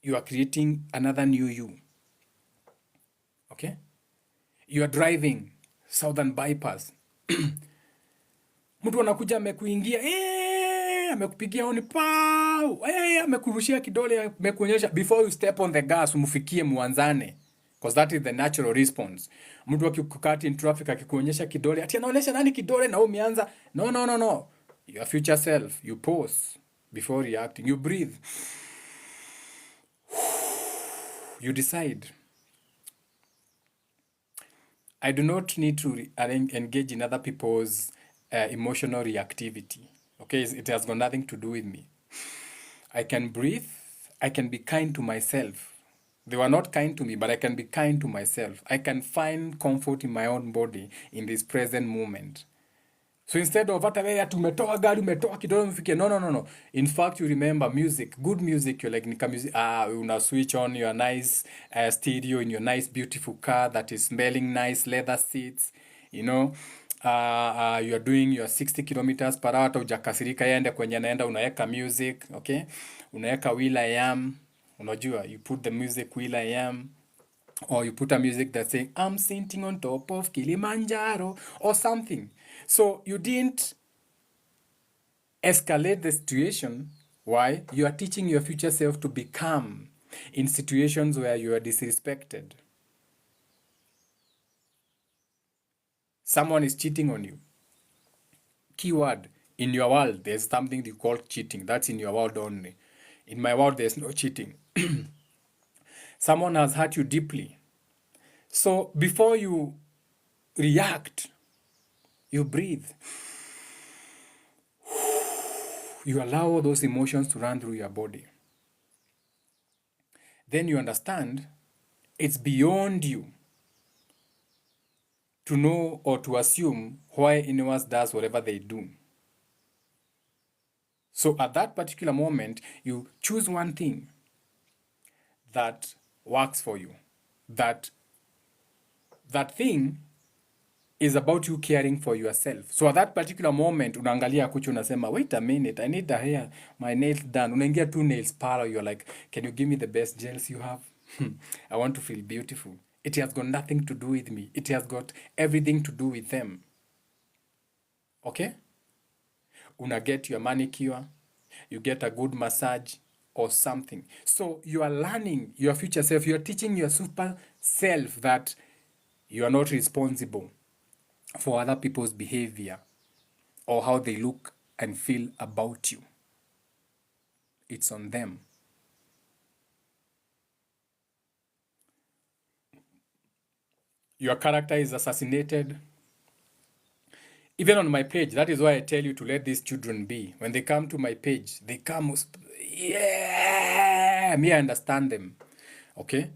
You are creating another new you. Okay? You are driving Southern Bypass. Mtu anakuja amekuingia, amekupigia honi pau, amekurushia kidole, amekuonyesha. Before you step on the gas, umfikie muanzane. Because that is the natural response. Mtu akikukati in traffic akikuonyesha kidole, ati anaonyesha nani kidole na umeanza. No. Your future self, you pause before reacting. You breathe. You decide. I do not need to engage in other people's emotional reactivity. Okay, it has got nothing to do with me. I can breathe. I can be kind to myself. They were not kind to me, but I can be kind to myself. I can find comfort in my own body in this present moment. So instead of hata wewe tumetoa gari umetoa kidole mfikie, no. In fact, you remember music, good music. You're like nika music. Una switch on your nice stereo in your nice beautiful car that is smelling nice, leather seats. You know, you are doing your 60 kilometers per hour. Hata hujakasirika yende kwenye naenda unaweka music, okay? Unaweka Will I Am. Unajua, you put the music Will I Am. Or you put a music that's saying, I'm sitting on top of Kilimanjaro, or something. So you didn't escalate the situation. Why? You are teaching your future self to be calm in situations where you are disrespected. Someone is cheating on you. Keyword, in your world, there's something you call cheating. That's in your world only. In my world, there's no cheating. Someone has hurt you deeply. So before you react, you breathe. You allow those emotions to run through your body. Then you understand it's beyond you to know or to assume why anyone does whatever they do. So at that particular moment, you choose one thing that works for you. That thing is about you caring for yourself. So at that particular moment, unaangalia kucha unasema, wait a minute, I need the hair, my nails done. Unaingia tu nails parlor, you're like, can you give me the best gels you have? I want to feel beautiful. It has got nothing to do with me. It has got everything to do with them. Okay? Una get your manicure, you get a good massage or something. So you are learning your future self. You are teaching your super self that you are not responsible for other people's behavior or how they look and feel about you. It's on them. Your character is assassinated. Even on my page, that is why I tell you to let these children be. When they come to my page, they come, yeah, me, I understand them. Okay?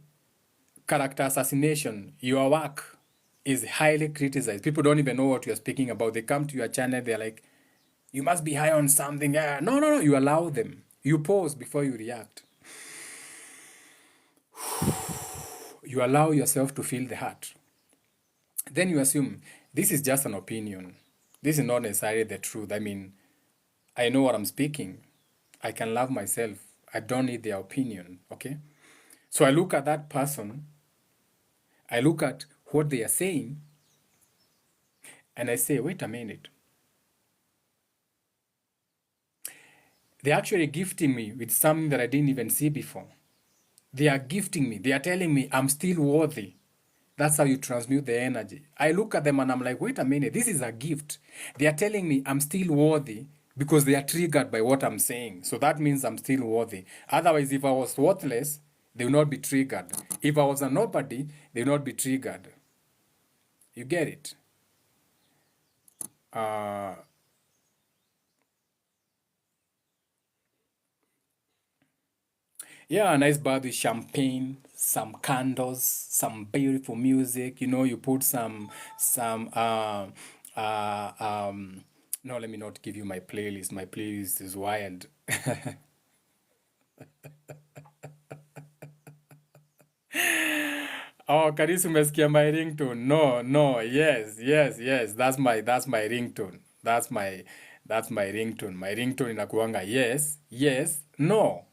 Character assassination, your work is highly criticized. People don't even know what you're speaking about. They come to your channel, they're like, you must be high on something. No. You allow them. You pause before you react. You allow yourself to feel the heart. Then you assume this is just an opinion. This is not necessarily the truth. I mean, I know what I'm speaking. I can love myself. I don't need their opinion. Okay? So I look at that person. I look at what they are saying. And I say, wait a minute. They're actually gifting me with something that I didn't even see before. They are gifting me. They are telling me I'm still worthy. That's how you transmute the energy. I look at them and I'm like, wait a minute, this is a gift. They are telling me I'm still worthy because they are triggered by what I'm saying. So that means I'm still worthy. Otherwise, if I was worthless, they will not be triggered. If I was a nobody, they will not be triggered. You get it? Yeah, a nice bath with champagne, some candles, some beautiful music. You know, you put some uh, um, no, let me not give you my playlist. My playlist is wild. Oh, Karisi, umesikia my ringtone? No, yes. That's my ringtone. That's my ringtone. My ringtone inakuanga yes, no,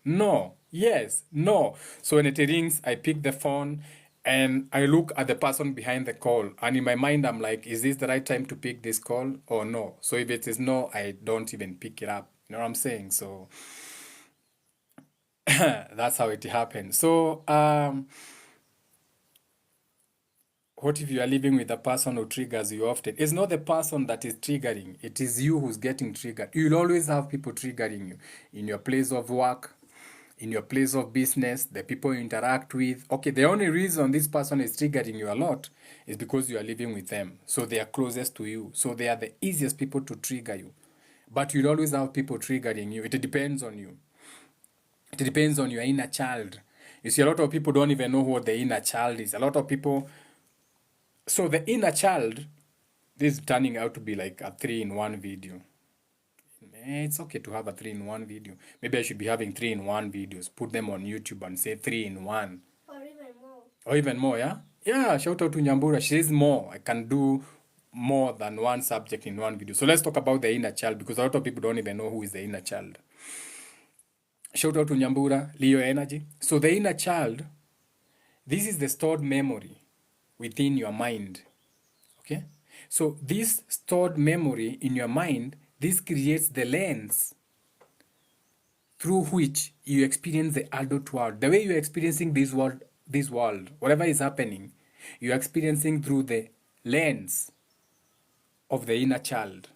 yes, no. So when it rings, I pick the phone and I look at the person behind the call. And in my mind, I'm like, is this the right time to pick this call or no? So if it is no, I don't even pick it up. You know what I'm saying? So that's how it happens. So what if you are living with a person who triggers you often? It's not the person that is triggering, it is you who's getting triggered. You'll always have people triggering you in your place of work, in your place of business, the people you interact with. Okay, the only reason this person is triggering you a lot is because you are living with them. So they are closest to you. So they are the easiest people to trigger you. But you'll always have people triggering you. It depends on you. It depends on your inner child. You see, a lot of people don't even know what the inner child is. A lot of people. So the inner child, this is turning out to be like a 3-in-1 video. It's okay to have a 3-in-1 video. Maybe I should be having 3-in-1 videos. Put them on YouTube and say 3-in-1. Or even more. Or even more, yeah? Yeah, shout out to Nyambura. She says more. I can do more than one subject in one video. So let's talk about the inner child because a lot of people don't even know who is the inner child. Shout out to Nyambura, Leo Energy. So the inner child, This is the stored memory within your mind. Okay? So this stored memory in your mind, this creates the lens through which you experience the adult world. The way you're experiencing this world, whatever is happening, you're experiencing through the lens of the inner child,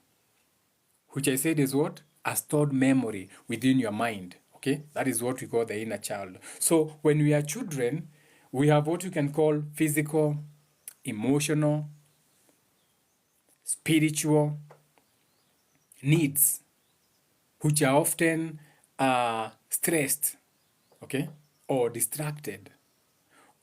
which I said is what? A stored memory within your mind. Okay? That is what we call the inner child. So when we are children, we have what you can call physical, emotional, spiritual needs, which are often stressed, okay, or distracted,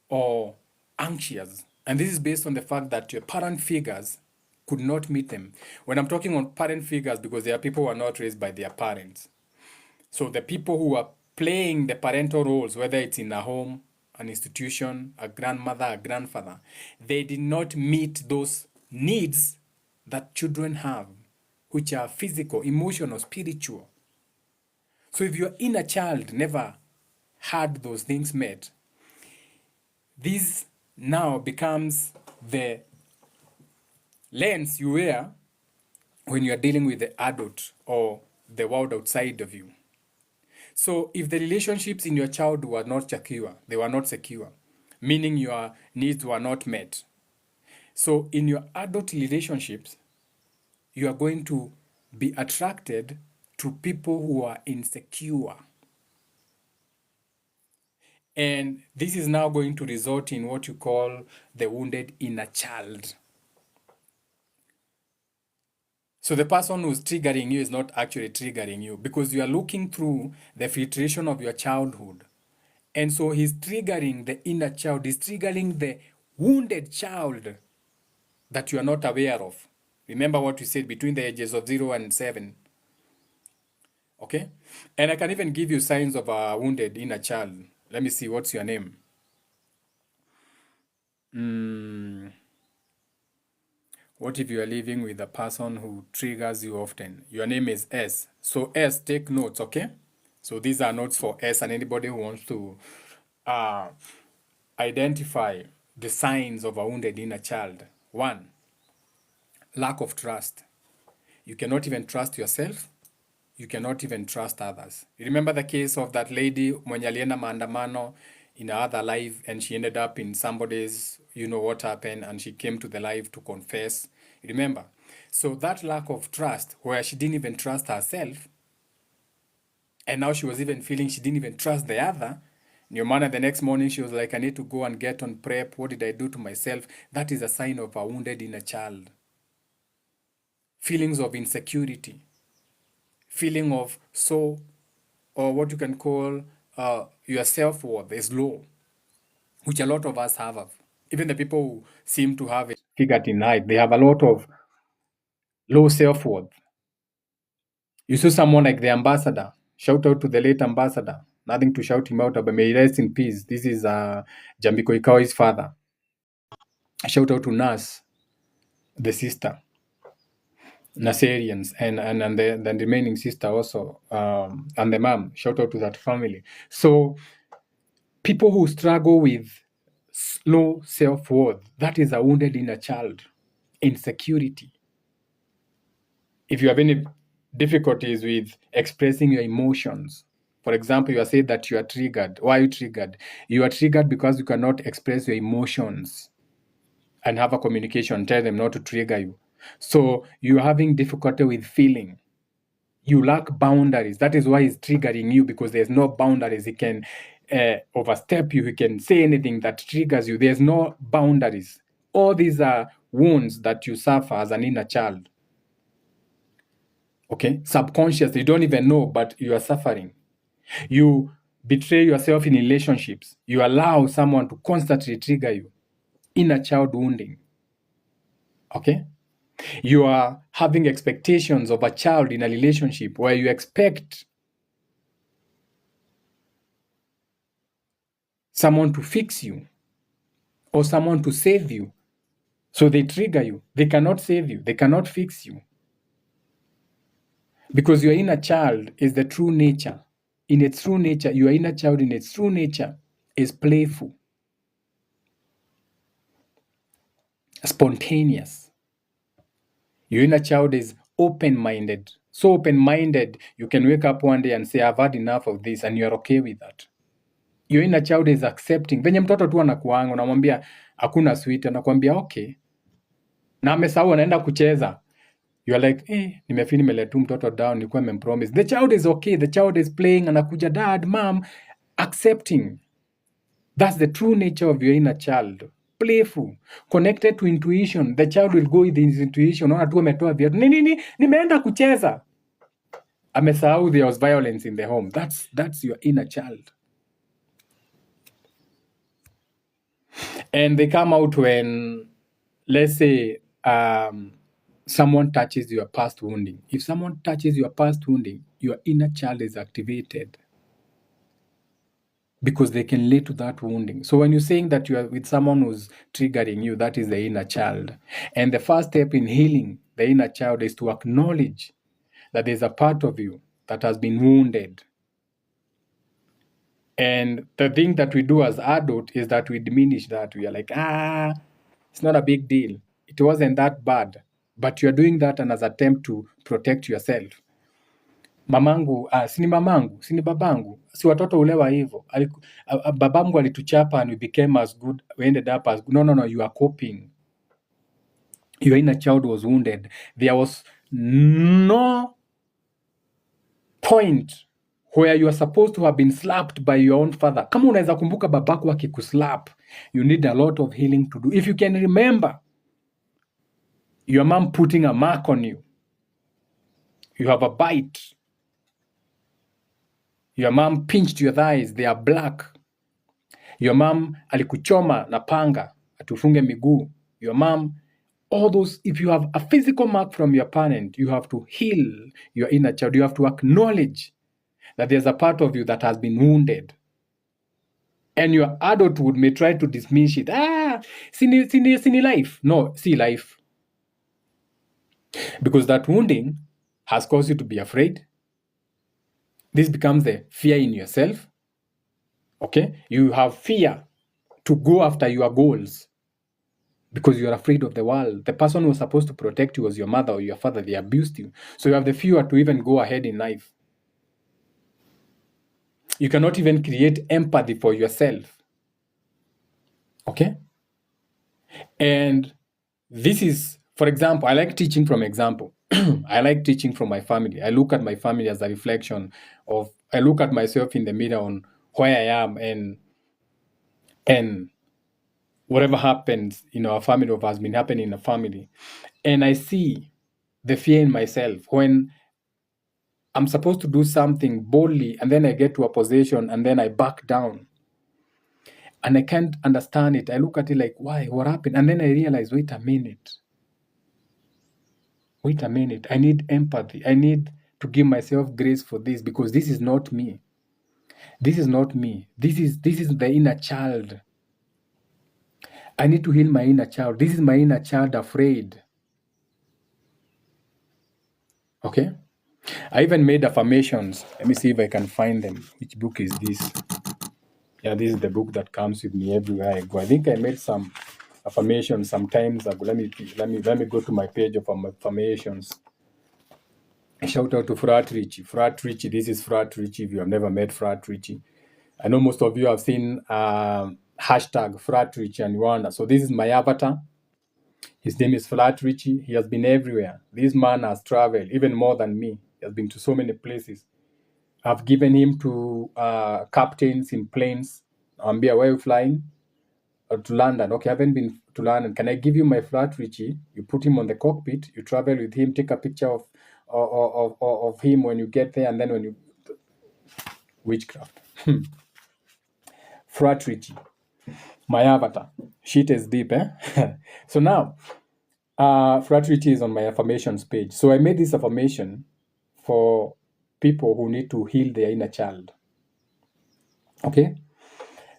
or anxious. And this is based on the fact that your parent figures could not meet them. When I'm talking on parent figures, because there are people who are not raised by their parents. So the people who are playing the parental roles, whether it's in a home, an institution, a grandmother, a grandfather, they did not meet those needs that children have, which are physical, emotional, spiritual. So if your inner child never had those things met, this now becomes the lens you wear when you are dealing with the adult or the world outside of you. So if the relationships in your childhood were not secure, they were not secure, meaning your needs were not met. So in your adult relationships, you are going to be attracted to people who are insecure. And this is now going to result in what you call the wounded inner child. So the person who's triggering you is not actually triggering you because you are looking through the filtration of your childhood. And so he's triggering the inner child, he's triggering the wounded child that you are not aware of. Remember what we said between the ages of 0 and 7. Okay? And I can even give you signs of a wounded inner child. Let me see, what's your name? What if you are living with a person who triggers you often? Your name is S. So S, take notes, okay? So these are notes for S and anybody who wants to identify the signs of a wounded inner child. 1, lack of trust. You cannot even trust yourself. You cannot even trust others. You remember the case of that lady mwenye alienda maandamano in her other life and she ended up in somebody's, you know what happened, and she came to the life to confess. You remember? So that lack of trust, where she didn't even trust herself, and now she was even feeling she didn't even trust the other. Your man, the next morning she was like, I need to go and get on prep. What did I do to myself? That is a sign of a wounded inner child. Feelings of insecurity. Feeling of or what you can call your self-worth is low, which a lot of us have. Even the people who seem to have it figured in life, they have a lot of low self-worth. You saw someone like the ambassador. Shout out to the late ambassador. Nothing to shout him out, but may he rest in peace. This is Jambiko Ikao's father. Shout out to Nas, the sister. Naserians and the remaining sister also, and the mom. Shout out to that family. So people who struggle with low self-worth, that is a wounded inner child. Insecurity. If you have any difficulties with expressing your emotions, for example, you are saying that you are triggered. Why are you triggered? You are triggered because you cannot express your emotions and have a communication, tell them not to trigger you. So you're having difficulty with feeling. You lack boundaries. That is why it's triggering you, because there's no boundaries. He can overstep you. He can say anything that triggers you. There's no boundaries. All these are wounds that you suffer as an inner child. Okay? Subconsciously, you don't even know, but you are suffering. You betray yourself in relationships. You allow someone to constantly trigger you. Inner child wounding. Okay? You are having expectations of a child in a relationship where you expect someone to fix you or someone to save you. So they trigger you. They cannot save you. They cannot fix you. Because your inner child is the true nature. In its true nature, your inner child in its true nature is playful. spontaneous. Your inner child is open-minded. So open-minded, you can wake up one day and say, I've had enough of this, and you're okay with that. Your inner child is accepting. Venye mtoto tu anakuanga, unamwambia hakuna sweet, anakuambia okay. Na amesahau anaenda kucheza. You are like, nimefeel nimeleta mtoto down, nilikuwa nimempromise. The child is okay, the child is playing, anakuja dad, mom, accepting. That's the true nature of your inner child. Playful, connected to intuition. The child will go with his intuition. Unaona tu ametoa viatu. Nimeenda kucheza. Amesahau there was violence in the home. That's your inner child. And they come out when, let's say, someone touches your past wounding. If someone touches your past wounding, your inner child is activated because they can relate to that wounding. So when you're saying that you are with someone who's triggering you, that is the inner child. And the first step in healing the inner child is to acknowledge that there's a part of you that has been wounded. And the thing that we do as adults is that we diminish that. We are like, it's not a big deal. It wasn't that bad. But you're doing that as an attempt to protect yourself. Mamangu, sini mamangu, sini babangu, si watoto ulewa hivyo. Babangu alituchapa and we became as good, we ended up as good. No, you are coping. Your inner child was wounded. There was no point where you are supposed to have been slapped by your own father. Kama unaweza kumbuka babako akikuslap, you need a lot of healing to do. If you can remember your mom putting a mark on you, you have a bite. Your mom pinched your thighs, they are black. Your mom alikuchoma na panga, atufunge miguu. Your mom, all those, if you have a physical mark from your parent, you have to heal your inner child. You have to acknowledge that there's a part of you that has been wounded. And your adulthood may try to dismiss it. Sini life. No, see life. Because that wounding has caused you to be afraid. This becomes the fear in yourself. Okay? You have fear to go after your goals because you are afraid of the world. The person who was supposed to protect you was your mother or your father. They abused you. So you have the fear to even go ahead in life. You cannot even create empathy for yourself. Okay? And this is, for example, I like teaching from example. I like teaching from my family. I look at my family as a reflection of, I look at myself in the mirror on where I am and whatever happens in our family or has been happening in the family. And I see the fear in myself when I'm supposed to do something boldly and then I get to a position and then I back down. And I can't understand it. I look at it like, why? What happened? And then I realize, wait a minute. I need empathy. I need to give myself grace for this because this is not me. This is not me. This is the inner child. I need to heal my inner child. This is my inner child afraid. Okay? I even made affirmations. Let me see if I can find them. Which book is this? Yeah, this is the book that comes with me everywhere I go. I think I made some affirmations sometimes ago. Let me go to my page of affirmations. Shout out to Frat Richie. Frat Richie, this is Frat Richie. If you have never met Frat Richie, I know most of you have seen hashtag Frat Richie and Rwanda. So this is my avatar. His name is Frat Richie. He has been everywhere. This man has traveled even more than me. He has been to so many places. I've given him to captains in planes. Ambia, where are you flying? To London. Okay, I haven't been to London. Can I give you my Frat Richie? You put him on the cockpit. You travel with him. Take a picture of him when you get there, and then when you witchcraft. Frat Richie, my avatar. Shit is deep, eh? So now, Frat Richie is on my affirmations page. So I made this affirmation for people who need to heal their inner child. Okay?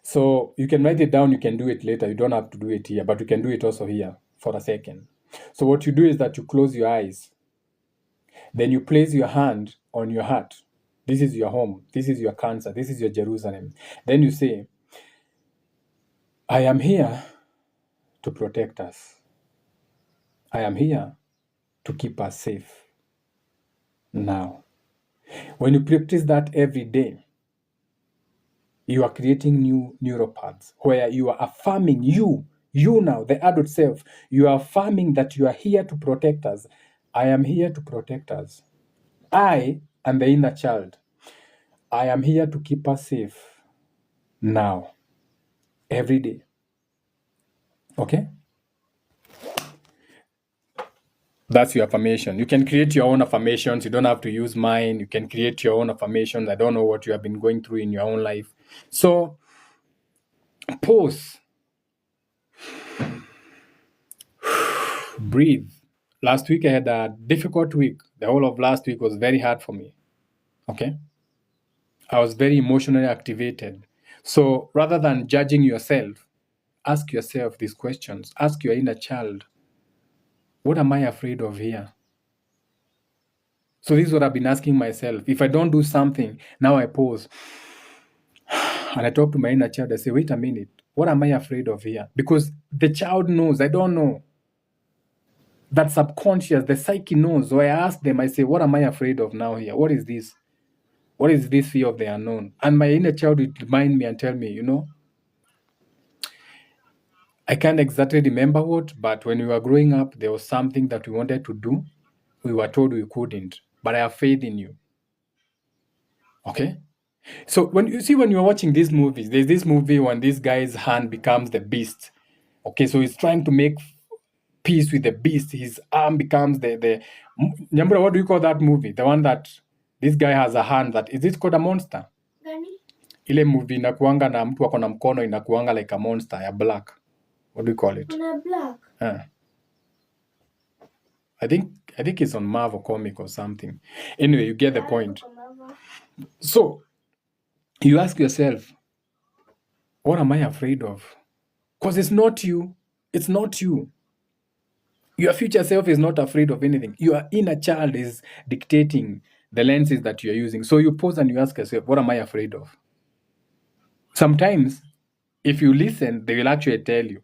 So you can write it down, you can do it later. You don't have to do it here, but you can do it also here for a second. So what you do is that you close your eyes. Then you place your hand on your heart. This is your home. This is your cancer. This is your Jerusalem. Then you say, I am here to protect us. I am here to keep us safe now. When you practice that every day, you are creating new neural paths where you are affirming you now, the adult self, you are affirming that you are here to protect us. I am here to protect us. I am the inner child. I am here to keep us safe now, every day. Okay? That's your affirmation. You can create your own affirmations. You don't have to use mine. You can create your own affirmations. I don't know what you have been going through in your own life. So, pause. Breathe. Last week I had a difficult week. The whole of last week was very hard for me. Okay? I was very emotionally activated. So, rather than judging yourself, ask yourself these questions. Ask your inner child, what am I afraid of here? So this is what I've been asking myself. If I don't do something, now I pause. And I talk to my inner child. I say, wait a minute. What am I afraid of here? Because the child knows. I don't know. That subconscious, the psyche knows. So I ask them, I say, what am I afraid of now here? What is this? What is this fear of the unknown? And my inner child will remind me and tell me, I can't exactly remember what, but when we were growing up, there was something that we wanted to do. We were told we couldn't. But I have faith in you. Okay? So when you're watching these movies, there's this movie when this guy's hand becomes the beast. Okay, so he's trying to make peace with the beast. His arm becomes the Nyambura, what do you call that movie? The one that this guy has a hand that is it called a monster? Gani? Ile movie inakuanga na mtu ako na mkono inakuanga like a monster ya black. What do you call it? Black. I think it's on Marvel comic or something. Anyway, you get the point. So you ask yourself, what am I afraid of? Because it's not you. It's not you. Your future self is not afraid of anything. Your inner child is dictating the lenses that you're using. So you pause and you ask yourself, what am I afraid of? Sometimes, if you listen, they will actually tell you,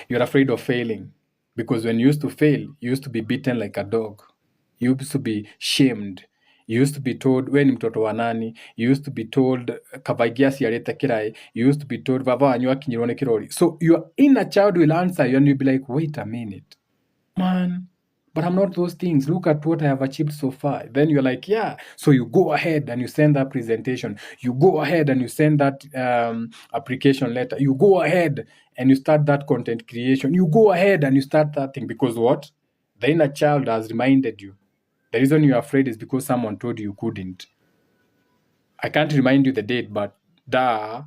you're afraid of failing. Because when you used to fail, you used to be beaten like a dog. You used to be shamed. You used to be told, we ni mtoto wa nani. You used to be told, kavaigia siareta kirai. You used to be told, vava anywa kinyirone kirori. So your inner child will answer you and you'll be like, wait a minute. Man, but I'm not those things. Look at what I have achieved so far. Then you're like, yeah. So you go ahead and you send that presentation. You go ahead and you send that application letter. You go ahead and you start that content creation. You go ahead and you start that thing. Because what? The inner child has reminded you. The reason you're afraid is because someone told you couldn't. I can't remind you the date, but duh.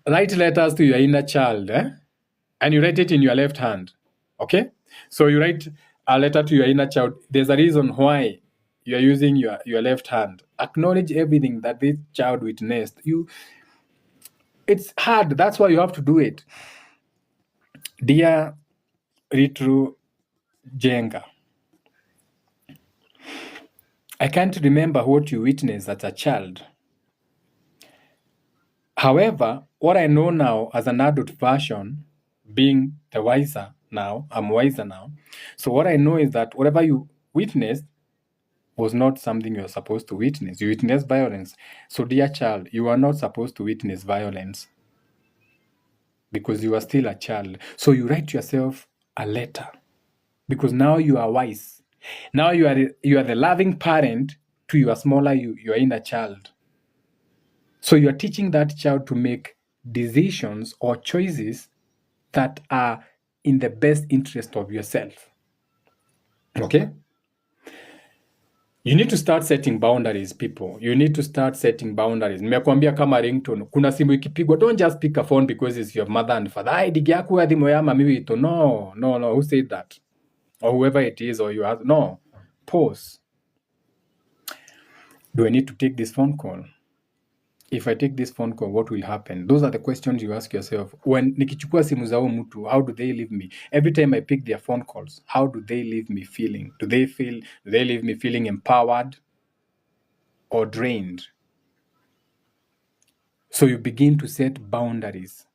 Write letters to your inner child, and you write it in your left hand. Okay? So you write a letter to your inner child. There's a reason why you're using your left hand. Acknowledge everything that this child witnessed. It's hard. That's why you have to do it. Dear Ritru Jenga, I can't remember what you witnessed as a child. However, what I know now as an adult version, being the wiser now, I'm wiser now. So what I know is that whatever you witnessed was not something you're supposed to witness. You witnessed violence. So dear child, you are not supposed to witness violence because you are still a child. So you write yourself a letter because now you are wise. Now you are the loving parent to your smaller you, your inner child. So you're teaching that child to make decisions or choices that are in the best interest of yourself. Okay? You need to start setting boundaries, people. You need to start setting boundaries. Nimekuambia kama ringtone. Kuna simu ikipigwa, don't just pick a phone because it's your mother and father. Ai, digi yako ya dhimo ya mami wito. No. Who said that? Or whoever it is, or you have. No. Pause. Do I need to take this phone call? If I take this phone call, what will happen? Those are the questions you ask yourself. When nikichukua simu za mtu, how do they leave me? Every time I pick their phone calls, how do they leave me feeling? Do they leave me feeling empowered or drained? So you begin to set boundaries.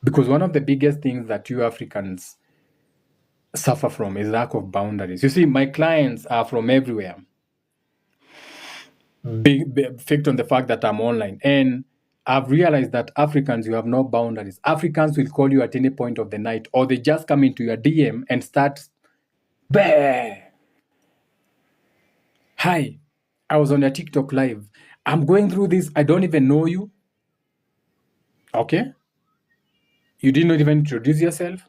Because one of the biggest things that you Africans suffer from is lack of boundaries. You see, my clients are from everywhere. Big fact on the fact that I'm online. And I've realized that Africans, you have no boundaries. Africans will call you at any point of the night, or they just come into your DM and start, bah! Hi, I was on your TikTok live. I'm going through this. I don't even know you. Okay? You did not even introduce yourself.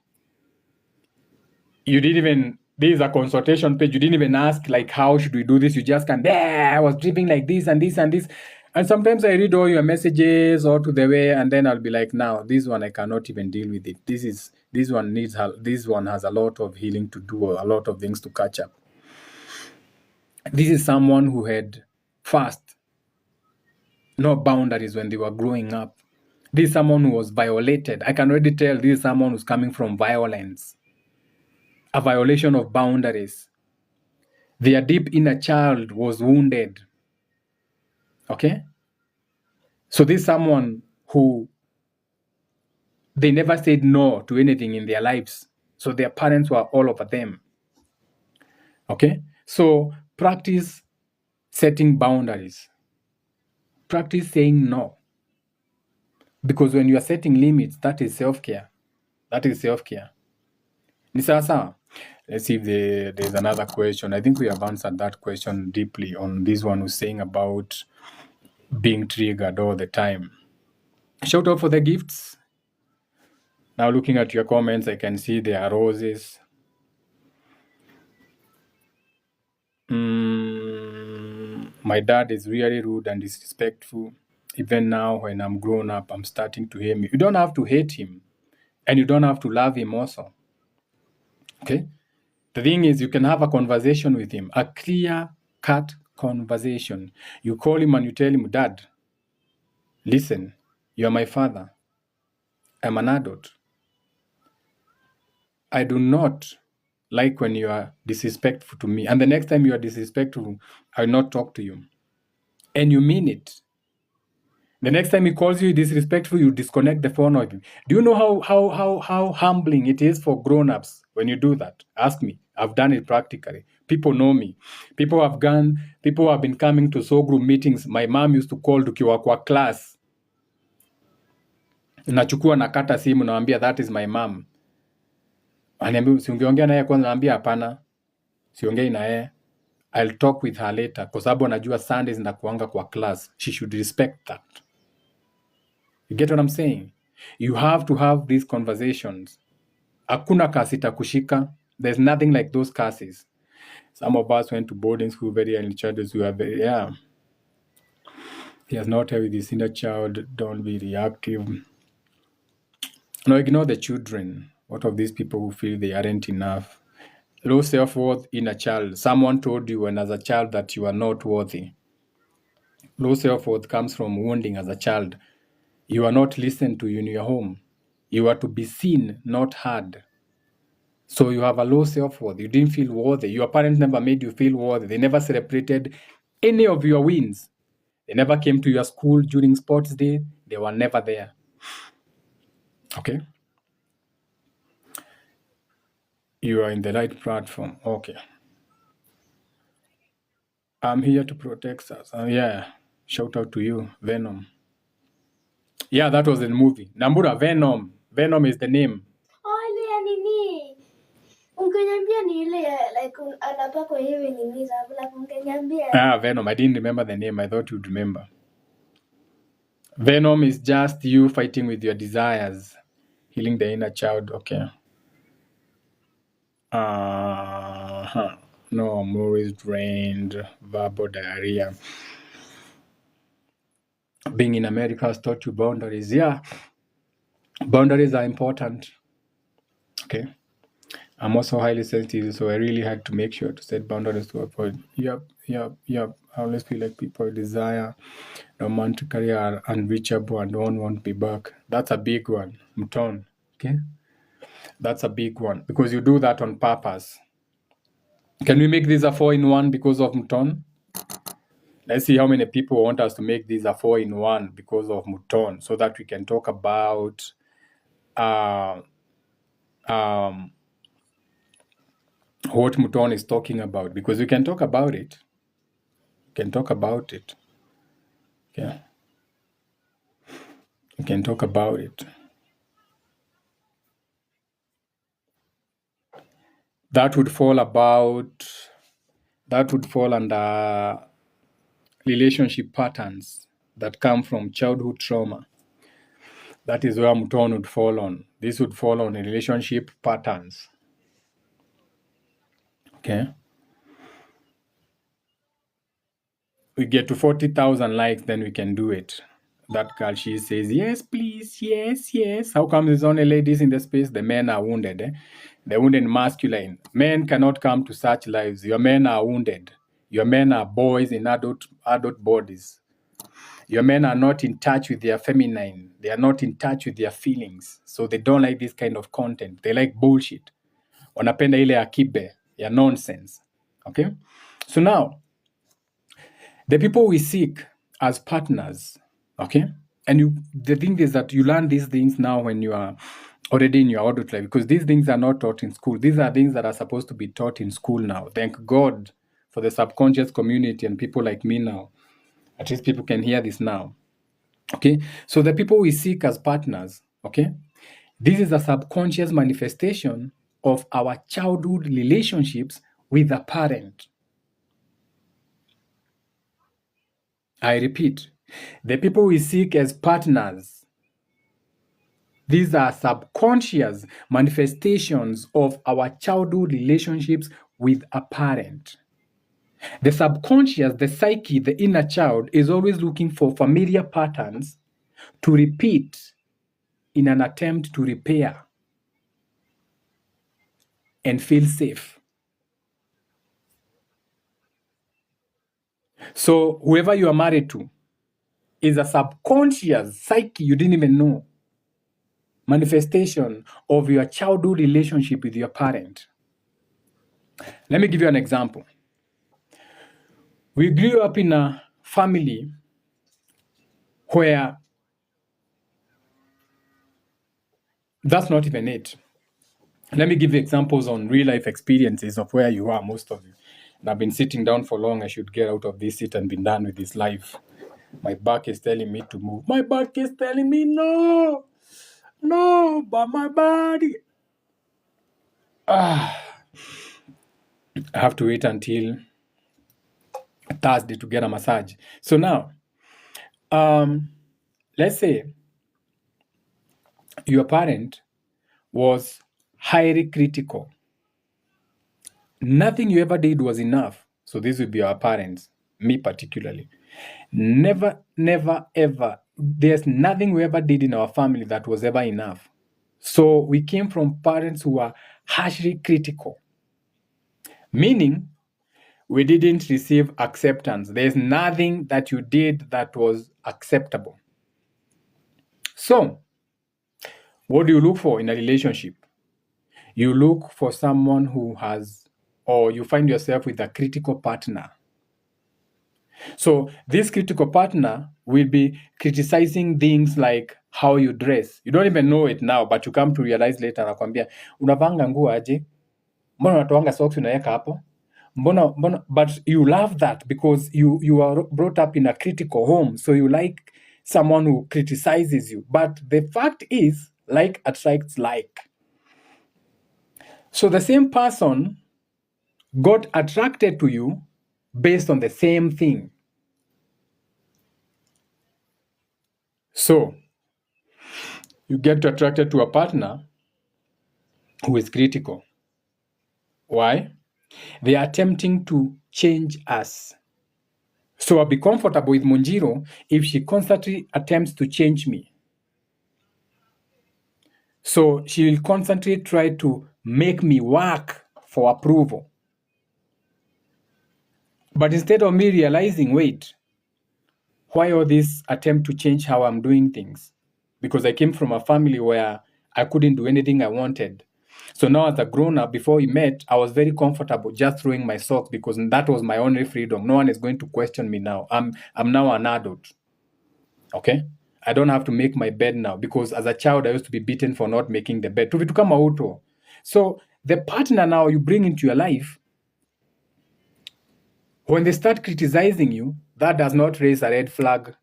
You didn't even, this is a consultation page. You didn't even ask, like, how should we do this? You just can, I was dripping like this and this and this. And sometimes I read all your messages all to the way, and then I'll be like, now, this one I cannot even deal with it. This one has a lot of healing to do, a lot of things to catch up. This is someone who had first no boundaries when they were growing up. This is someone who was violated. I can already tell this is someone who's coming from violence, a violation of boundaries. Their deep inner child was wounded. Okay? So this is someone who they never said no to anything in their lives. So their parents were all over them. Okay? So practice setting boundaries. Practice saying no. Because when you are setting limits, that is self-care. That is self-care. Ni sawa. Let's see if there's another question. I think we have answered that question deeply on this one who's saying about being triggered all the time. Shout out for the gifts. Now looking at your comments, I can see there are roses. My dad is really rude and disrespectful. Even now, when I'm grown up, I'm starting to hate him. You don't have to hate him, and you don't have to love him also. Okay? The thing is, you can have a conversation with him, a clear-cut conversation. You call him and you tell him, Dad, listen, you're my father. I'm an adult. I do not like when you are disrespectful to me. And the next time you are disrespectful, I will not talk to you. And you mean it. The next time he calls you disrespectful, you disconnect the phone of him. Do you know how humbling it is for grown-ups when you do that? Ask me. I've done it practically. People know me. People have been coming to soul group meetings. My mom used to call tukiwa kwa class. Nachukua nakata simu naambia that is my mom. Aniambia siungeongea naye kwanza, naambia hapana. Siongei naye. I'll talk with her later kwa sababu anajua Sundays nakuanga kwa class. She should respect that. You get what I'm saying? You have to have these conversations. Hakuna kasi takushika. There's nothing like those cases. Some of us went to boarding school very early childhood. We are very, yeah. He has not with his inner child. Don't be reactive. No, ignore the children. What of these people who feel they aren't enough? Low self-worth in a child. Someone told you when as a child that you are not worthy. Low self-worth comes from wounding as a child. You are not listened to in your home. You are to be seen, not heard. So you have a low self-worth. You didn't feel worthy. Your parents never made you feel worthy. They never celebrated any of your wins. They never came to your school during sports day. They were never there. Okay? You are in the right platform. Okay. I'm here to protect us. Yeah. Shout out to you, Venom. Yeah, that was the movie. Nambura, Venom. Venom is the name. Ile nini? Ungeniambia ni ile like anapakwa hivi nini like ungeniambia. Venom. I didn't remember the name. I thought you'd remember. Venom is just you fighting with your desires, healing the inner child. Okay. No, I'm always drained, verbal diarrhea. Being in America has taught you boundaries. Yeah, boundaries are important. Okay. I'm also highly sensitive, so I really had to make sure to set boundaries to avoid. Yep. I always feel like people desire romantically are unreachable and don't want to be back. That's a big one. Mton. Okay. That's a big one because you do that on purpose. Can we make this a 4-in-1 because of Mton? Let's see how many people want us to make this a 4-in-1 because of Muton, so that we can talk about what Muton is talking about, because we can talk about it. We can talk about it. Yeah. We can talk about it. That would fall under relationship patterns that come from childhood trauma. That is where Muton would fall on. This would fall on relationship patterns. Okay. We get to 40,000 likes, then we can do it. That girl, she says, yes, please, yes. How come there's only ladies in the space? The men are wounded. They're wounded masculine. Men cannot come to such lives. Your men are wounded. Your men are boys in adult bodies. Your men are not in touch with their feminine. They are not in touch with their feelings. So they don't like this kind of content. They like bullshit. Wanapenda ile akibe, ya nonsense. Okay? So now, the people we seek as partners, okay? And the thing is that you learn these things now when you are already in your adult life, because these things are not taught in school. These are things that are supposed to be taught in school now. Thank God for the subconscious community and people like me now. At least people can hear this now. Okay? So the people we seek as partners, okay? This is a subconscious manifestation of our childhood relationships with a parent. I repeat, the people we seek as partners, these are subconscious manifestations of our childhood relationships with a parent. The subconscious, the psyche, the inner child is always looking for familiar patterns to repeat in an attempt to repair and feel safe. So whoever you are married to is a subconscious psyche you didn't even know manifestation of your childhood relationship with your parent. Let me give you an example. We grew up in a family where that's not even it. Let me give you examples on real life experiences of where you are, most of you. And I've been sitting down for long. I should get out of this seat and be done with this life. My back is telling me to move. My back is telling me no, but my body. I have to wait until Thursday to get a massage. So now, let's say your parent was highly critical. Nothing you ever did was enough. So this would be our parents, me particularly. Never, ever. There's nothing we ever did in our family that was ever enough. So we came from parents who were harshly critical, meaning we didn't receive acceptance. There's nothing that you did that was acceptable. So what do you look for in a relationship? You look for someone who has, or you find yourself with a critical partner. So this critical partner will be criticizing things like how you dress. You don't even know it now, but you come to realize later, anakwambia, unavanga nguo aje? Mbona unatoanga socks unaweka hapo? Mbona, but you love that because you are brought up in a critical home. So you like someone who criticizes you. But the fact is, like attracts like. So the same person got attracted to you based on the same thing. So you get attracted to a partner who is critical. Why? They are attempting to change us. So I'll be comfortable with Munjiro if she constantly attempts to change me. So she will constantly try to make me work for approval. But instead of me realizing, wait, why all this attempt to change how I'm doing things? Because I came from a family where I couldn't do anything I wanted. So now as a grown-up, before we met, I was very comfortable just throwing my socks because that was my only freedom. No one is going to question me now. I'm now an adult. Okay? I don't have to make my bed now because as a child I used to be beaten for not making the bed. Tuvitu kama uto. So the partner now you bring into your life, when they start criticizing you, that does not raise a red flag.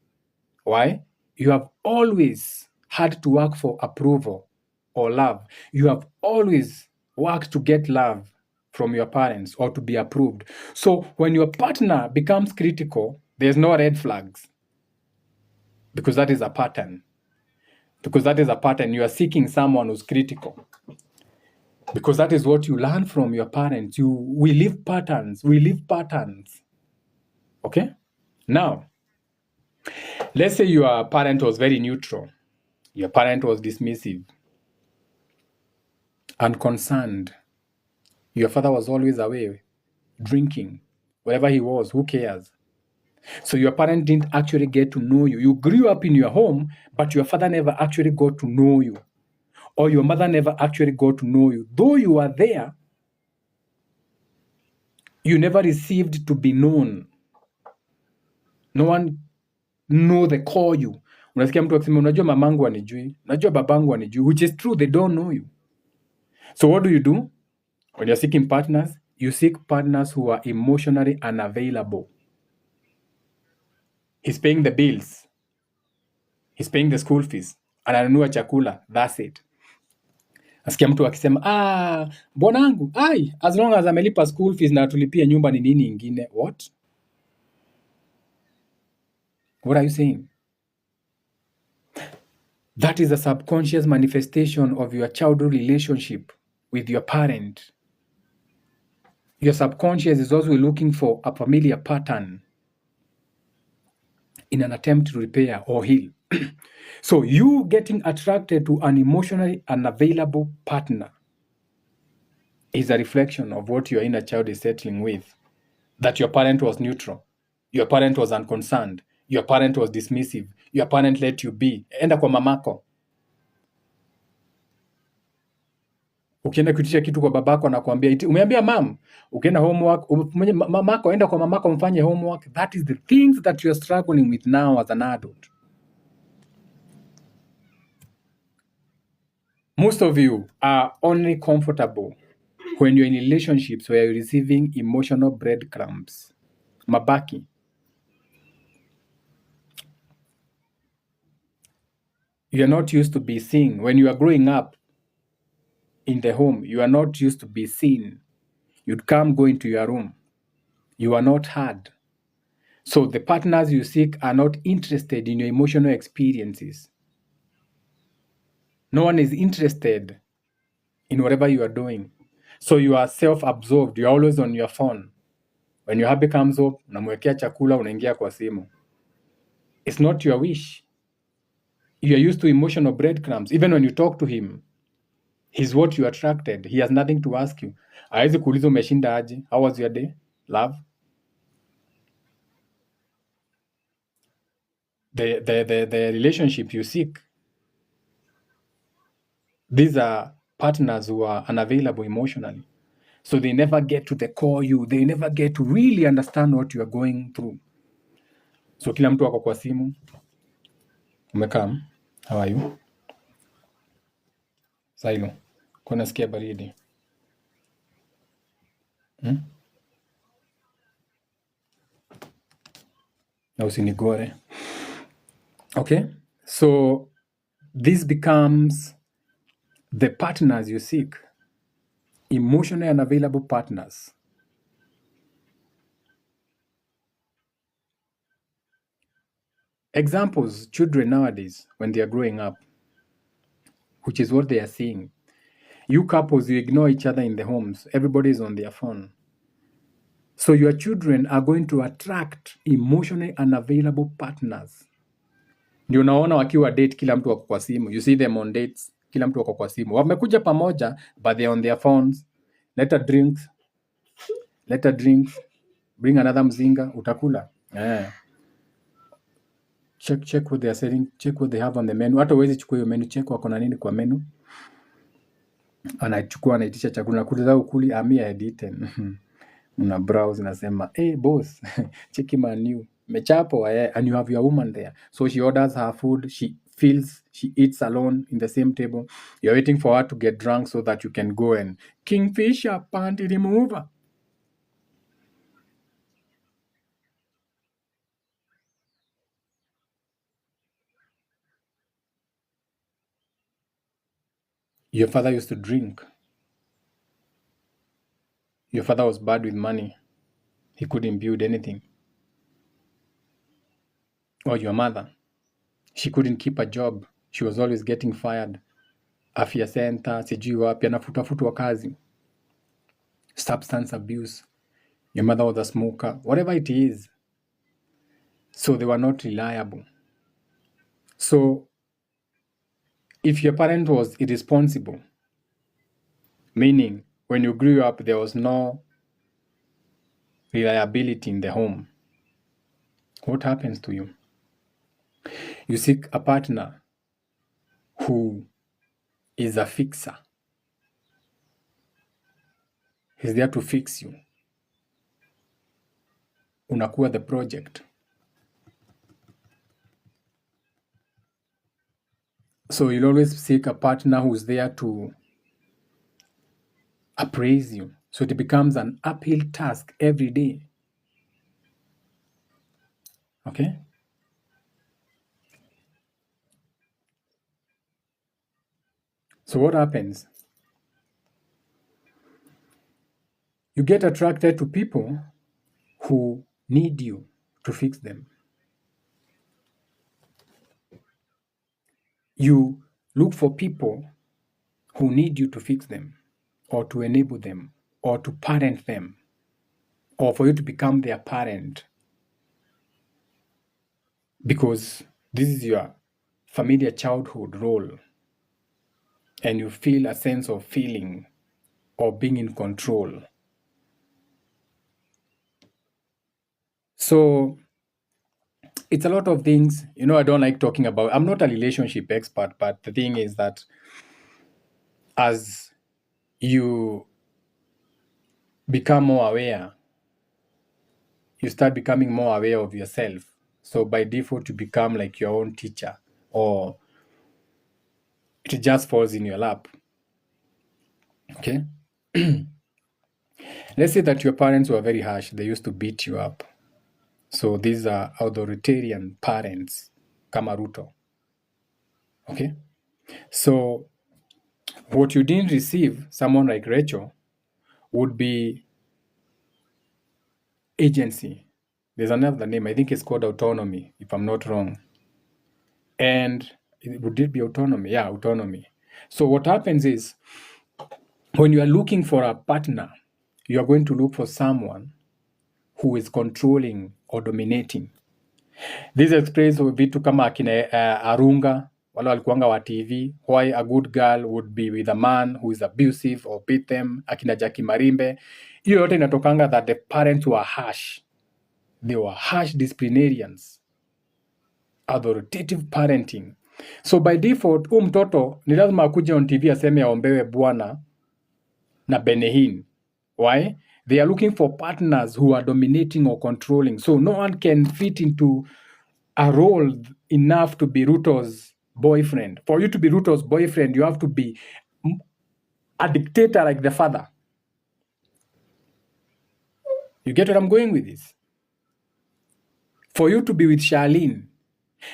Why? You have always had to work for approval or love. You have always worked to get love from your parents or to be approved. So when your partner becomes critical, there's no red flags because that is a pattern. Because that is a pattern. You are seeking someone who's critical. Because that is what you learn from your parents. We live patterns. We live patterns. Okay? Now, let's say your parent was very neutral. Your parent was dismissive, unconcerned. Your father was always away, drinking. Wherever he was, who cares? So your parent didn't actually get to know you. You grew up in your home, but your father never actually got to know you. Or your mother never actually got to know you. Though you are there, you never received to be known. No one know they call you. Unasikia mtu akisema unajua mamangu anijui, unajua babangu anijui, which is true, they don't know you. So what do? When you're seeking partners, you seek partners who are emotionally unavailable. He's paying the bills. He's paying the school fees. Ananunua chakula. That's it. Nasikia mtu akisema, bwanangu, as long as amelipa school fees na tulipia nyumba ni nini ingine. What? What are you saying? That is a subconscious manifestation of your childhood relationship with your parent. Your subconscious is also looking for a familiar pattern in an attempt to repair or heal. So you getting attracted to an emotionally unavailable partner is a reflection of what your inner child is settling with. That your parent was neutral. Your parent was unconcerned. Your parent was dismissive. Your parent let you be. Enda kwa mamako. Ukienda kuitisha kitu kwa babako anakuambia umeambia mam, ukienda homework, mamako enda kwa mamako mfanye homework. That is the things that you are struggling with now as an adult. Most of you are only comfortable when you're in relationships where you're receiving emotional breadcrumbs. Mabaki. You are not used to be seen. When you are growing up in the home, you are not used to be seen. You'd go into your room. You are not heard. So the partners you seek are not interested in your emotional experiences. No one is interested in whatever you are doing. So you are self-absorbed. You're always on your phone. When your hubby comes up, unamwekea chakula, unaingia kwa simu. It's not your wish. You are used to emotional breadcrumbs. Even when you talk to him, he's what you attracted. He has nothing to ask you. Hawezi kuuliza umeshinda aje? How was your day? Love? The relationship you seek, these are partners who are unavailable emotionally. So they never get to the core you. They never get to really understand what you are going through. So kila mtu wako kwa simu. Umekam? How are you? Sailo. Kuna sikia baridi. Na usinigore. Okay? So this becomes the partners you seek. Emotionally unavailable partners. Examples, children nowadays, when they are growing up, which is what they are seeing. You couples, you ignore each other in the homes. Everybody is on their phone. So your children are going to attract emotionally unavailable partners. Ndio unaona wakiwa date, kila mtu wako kwa simu. You see them on dates, kila mtu wako kwa simu. Wamekuja pamoja, but they're on their phones. Let her drinks. Bring another mzinga, utakula. Check what they are selling, check what they have on the menu. Hata uwezi chukua hiyo menu, check wako na nini kwa menu. anachukua anaitisha chakula, nakuuliza ukuli, I had eaten. Una browse nasema, hey boss, cheki menu, mechapo and you have your woman there. So she orders her food, she eats alone in the same table. You're waiting for her to get drunk so that you can go and Kingfisher panty remover. Your father used to drink. Your father was bad with money. He couldn't build anything. Or your mother, she couldn't keep a job. She was always getting fired. Afya center, sijui wapi, anafutafutwa kazi. Substance abuse. Your mother was a smoker. Whatever it is. So they were not reliable. So if your parent was irresponsible, meaning when you grew up, there was no reliability in the home, what happens to you? You seek a partner who is a fixer. He's there to fix you. Unakuwa the project. So you'll always seek a partner who's there to appraise you. So it becomes an uphill task every day. Okay? So what happens? You get attracted to people who need you to fix them. You look for people who need you to fix them, or to enable them, or to parent them, or for you to become their parent. Because this is your familiar childhood role, and you feel a sense of feeling or being in control. So it's a lot of things. I don't like talking about, I'm not a relationship expert, but the thing is that as you become more aware, you start becoming more aware of yourself. So by default, you become like your own teacher, or it just falls in your lap. Okay? Let's say that your parents were very harsh. They used to beat you up. So these are authoritarian parents, kama Ruto. Okay? So what you didn't receive, someone like Rachel, would be agency. There's another name. I think it's called autonomy, if I'm not wrong. And would it be autonomy? Yeah, autonomy. So what happens is, when you are looking for a partner, you are going to look for someone who is controlling or dominating. This explains vitu kama akina Arunga, wale walikuanga wa TV, why a good girl would be with a man who is abusive or beat them, akina Jackie Marimbe. Hiyo yote inatokanga that the parents were harsh. They were harsh disciplinarians. Authoritative parenting. So by default, mtoto ni lazima akuje on TV aseme aombewe bwana na Benehin. Why? They are looking for partners who are dominating or controlling. So no one can fit into a role enough to be Ruto's boyfriend. For you to be Ruto's boyfriend, you have to be a dictator like the father. You get where I'm going with this? For you to be with Charlene,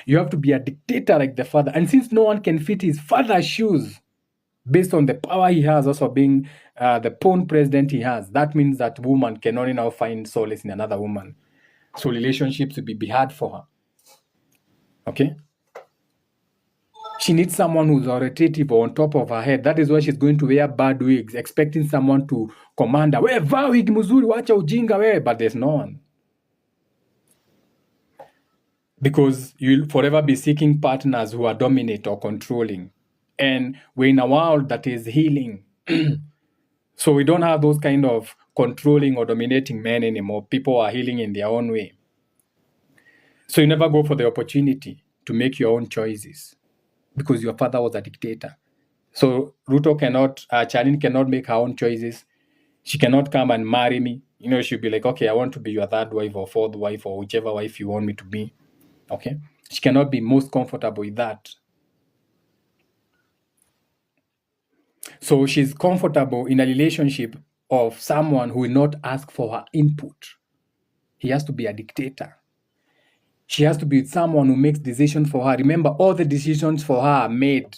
you have to be a dictator like the father. And since no one can fit his father's shoes, based on the power he has, also being the pawn president he has, that means that woman can only now find solace in another woman. So relationships will be hard for her. Okay? She needs someone who's authoritative or on top of her head. That is why she's going to wear bad wigs, expecting someone to command her. We vaa wig mzuri, wacha ujinga we. But there's no one. Because you'll forever be seeking partners who are dominant or controlling. And we're in a world that is healing. So we don't have those kind of controlling or dominating men anymore. People are healing in their own way. So you never go for the opportunity to make your own choices because your father was a dictator. So Ruto cannot, Charlene cannot make her own choices. She cannot come and marry me. You know, she'll be like, okay, I want to be your third wife or fourth wife or whichever wife you want me to be. Okay? She cannot be most comfortable with that. So she's comfortable in a relationship of someone who will not ask for her input. He has to be a dictator. She has to be someone who makes decisions for her. Remember, all the decisions for her are made.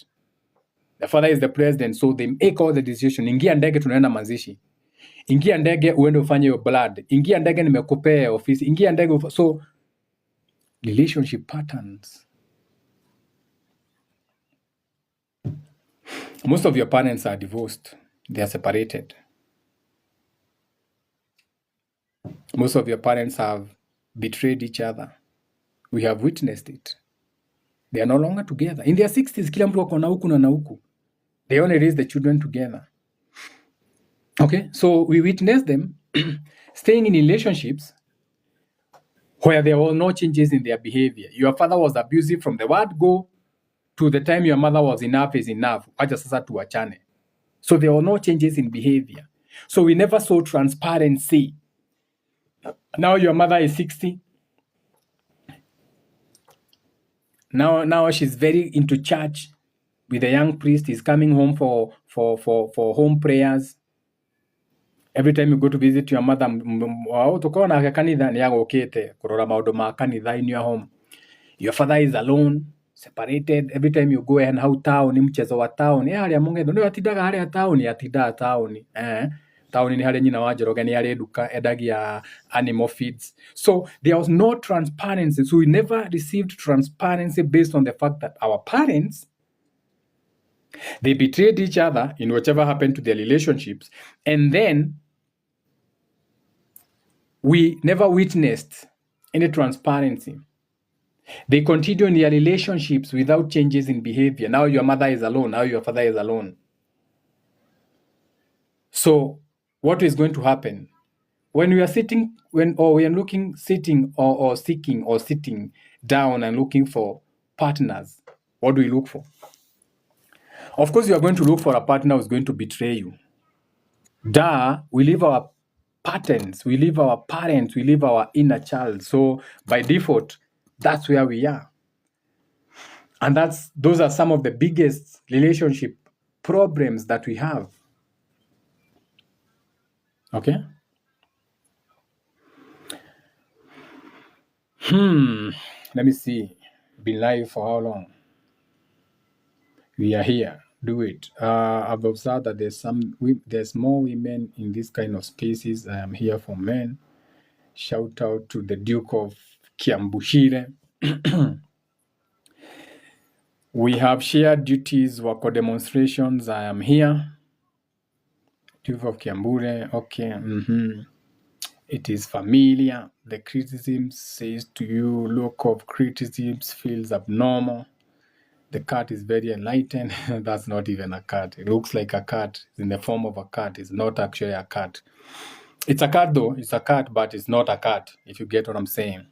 The father is the president, so they make all the decisions. Ingia ndege tunaenda mazishi. Ingia ndege uende ufanye your blood. Ingia ndege nimekupea ofisi. Ingia ndege so relationship patterns. Most of your parents are divorced. They are separated. Most of your parents have betrayed each other. We have witnessed it. They are no longer together. In their 60s, kila mtu wako na huku na huku. They only raise the children together. Okay, so we witness them staying in relationships where there were no changes in their behavior. Your father was abusive from the word go to the time your mother was enough is enough. Wacha sasa tuachane. So there were no changes in behavior. So we never saw transparency. Now your mother is 60. Now she's very into church with a young priest. He's coming home for home prayers. Every time you go to visit your mother, tukaona kanitha ni agukite kurora maundu ma kanitha in your home. Your father is alone, separated. Every time you go and how town ni mchezo wa town. Haria mungetho ni atindaga haria town, atindaga town. Town ni haria nyina wa Njoroge ni haria duka edagia animal feeds. So there was no transparency. So we never received transparency based on the fact that our parents, they betrayed each other in whatever happened to their relationships. And then we never witnessed any transparency. They continue in their relationships without changes in behavior. Now your mother is alone. Now your father is alone. So what is going to happen? When we are sitting, sitting down and looking for partners, what do we look for? Of course, you are going to look for a partner who's going to betray you. We leave our patterns, we leave our parents, we leave our inner child. So by default, that's where we are. And those are some of the biggest relationship problems that we have. Okay? Let me see. Been live for how long? We are here. Do it. I've observed that there's more women in this kind of spaces. I am here for men. Shout out to the Duke of Kiambushire. We have shared duties, wako demonstrations. I am here. Duke of Kiambure. Okay. It is familiar. The criticism says to you, look of criticisms feels abnormal. The cat is very enlightened. That's not even a cat. It looks like a cat. It's in the form of a cat. It's not actually a cat. It's a cat though. It's a cat, but it's not a cat, if you get what I'm saying.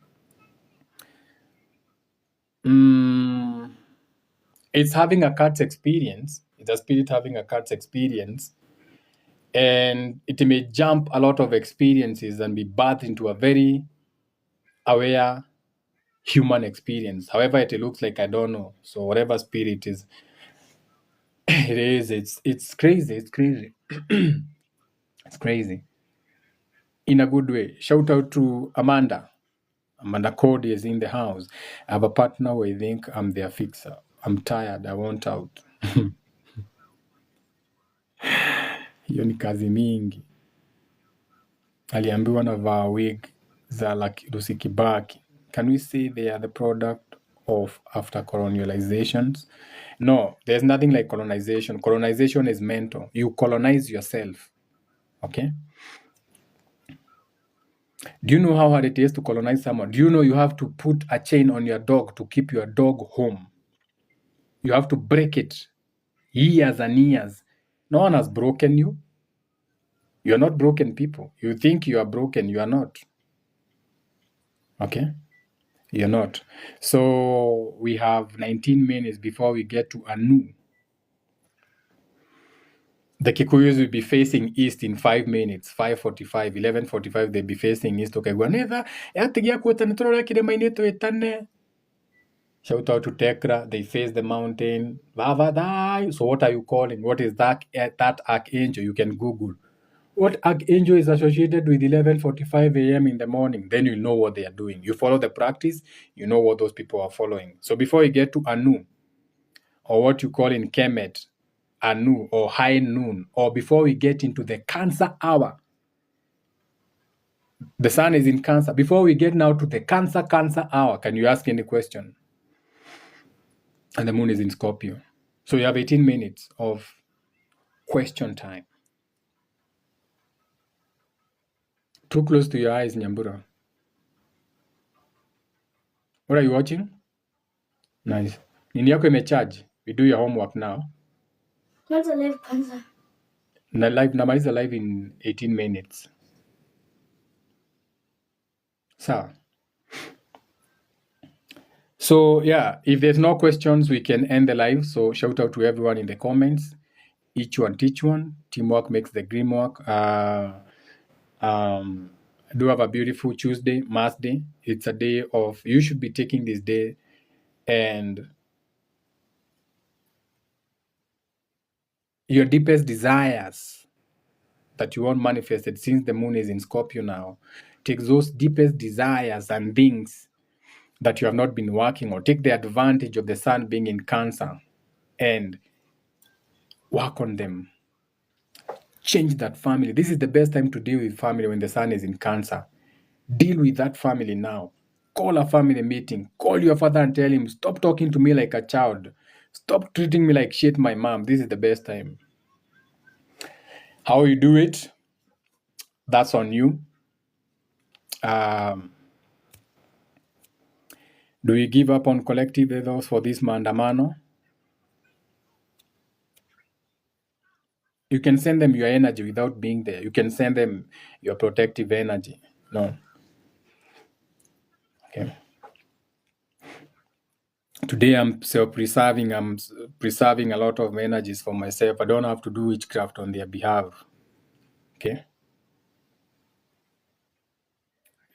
It's having a cat's experience. It's a spirit having a cat's experience. And it may jump a lot of experiences and be birthed into a very aware human experience. However it looks like, I don't know. So whatever spirit is, it's crazy. It's crazy. It's crazy. In a good way. Shout out to Amanda. Amanda Cody is in the house. I have a partner who I think I'm their fixer. I'm tired. I want out. Hiyo ni kazi mingi. Aliambiwa navaa wig za Lucy Kibaki. Can we say they are the product of after colonializations? No, there's nothing like colonization. Colonization is mental. You colonize yourself. Okay? Do you know how hard it is to colonize someone? Do you know you have to put a chain on your dog to keep your dog home? You have to break it years and years. No one has broken you. You are not broken people. You think you are broken. You are not. Okay? You're not. So we have 19 minutes before we get to Anu. The Kikuyus will be facing east in 5 minutes, 5:45, 11:45, they'll be facing east. Okay, Gwanetha, Atigia Kutanatola Kidemainito etane. Shout out to Tekra, they face the mountain. Vavadai. So what are you calling? What is that archangel? You can Google. What archangel is associated with 11:45 a.m. in the morning? Then you know what they are doing. You follow the practice, you know what those people are following. So before you get to Anu, or what you call in Kemet, Anu or high noon, or before we get into the Cancer hour, the sun is in Cancer. Before we get now to the Cancer hour, can you ask any question? And the moon is in Scorpio. So you have 18 minutes of question time. Too close to your eyes, Nyambura. What are you watching? Nice. Nini yako imecharge? We do your homework now. Kwanza live kwanza. Namaliza live in 18 minutes. So yeah, if there's no questions, we can end the live. So shout out to everyone in the comments. Each one teach one. Teamwork makes the dream work. Do have a beautiful Tuesday, Mass Day. It's a day of, you should be taking this day and your deepest desires that you want manifested, since the moon is in Scorpio now, take those deepest desires and things that you have not been working on. Take the advantage of the sun being in Cancer and work on them. Change that family. This is the best time to deal with family when the sun is in Cancer. Deal with that family now. Call a family meeting. Call your father and tell him, stop talking to me like a child. Stop treating me like shit, my mom. This is the best time. How you do it, that's on you. Do we give up on collective ethos for this maandamano? You can send them your energy without being there. You can send them your protective energy. No. Okay. Today I'm self-preserving. I'm preserving a lot of energies for myself. I don't have to do witchcraft on their behalf. Okay.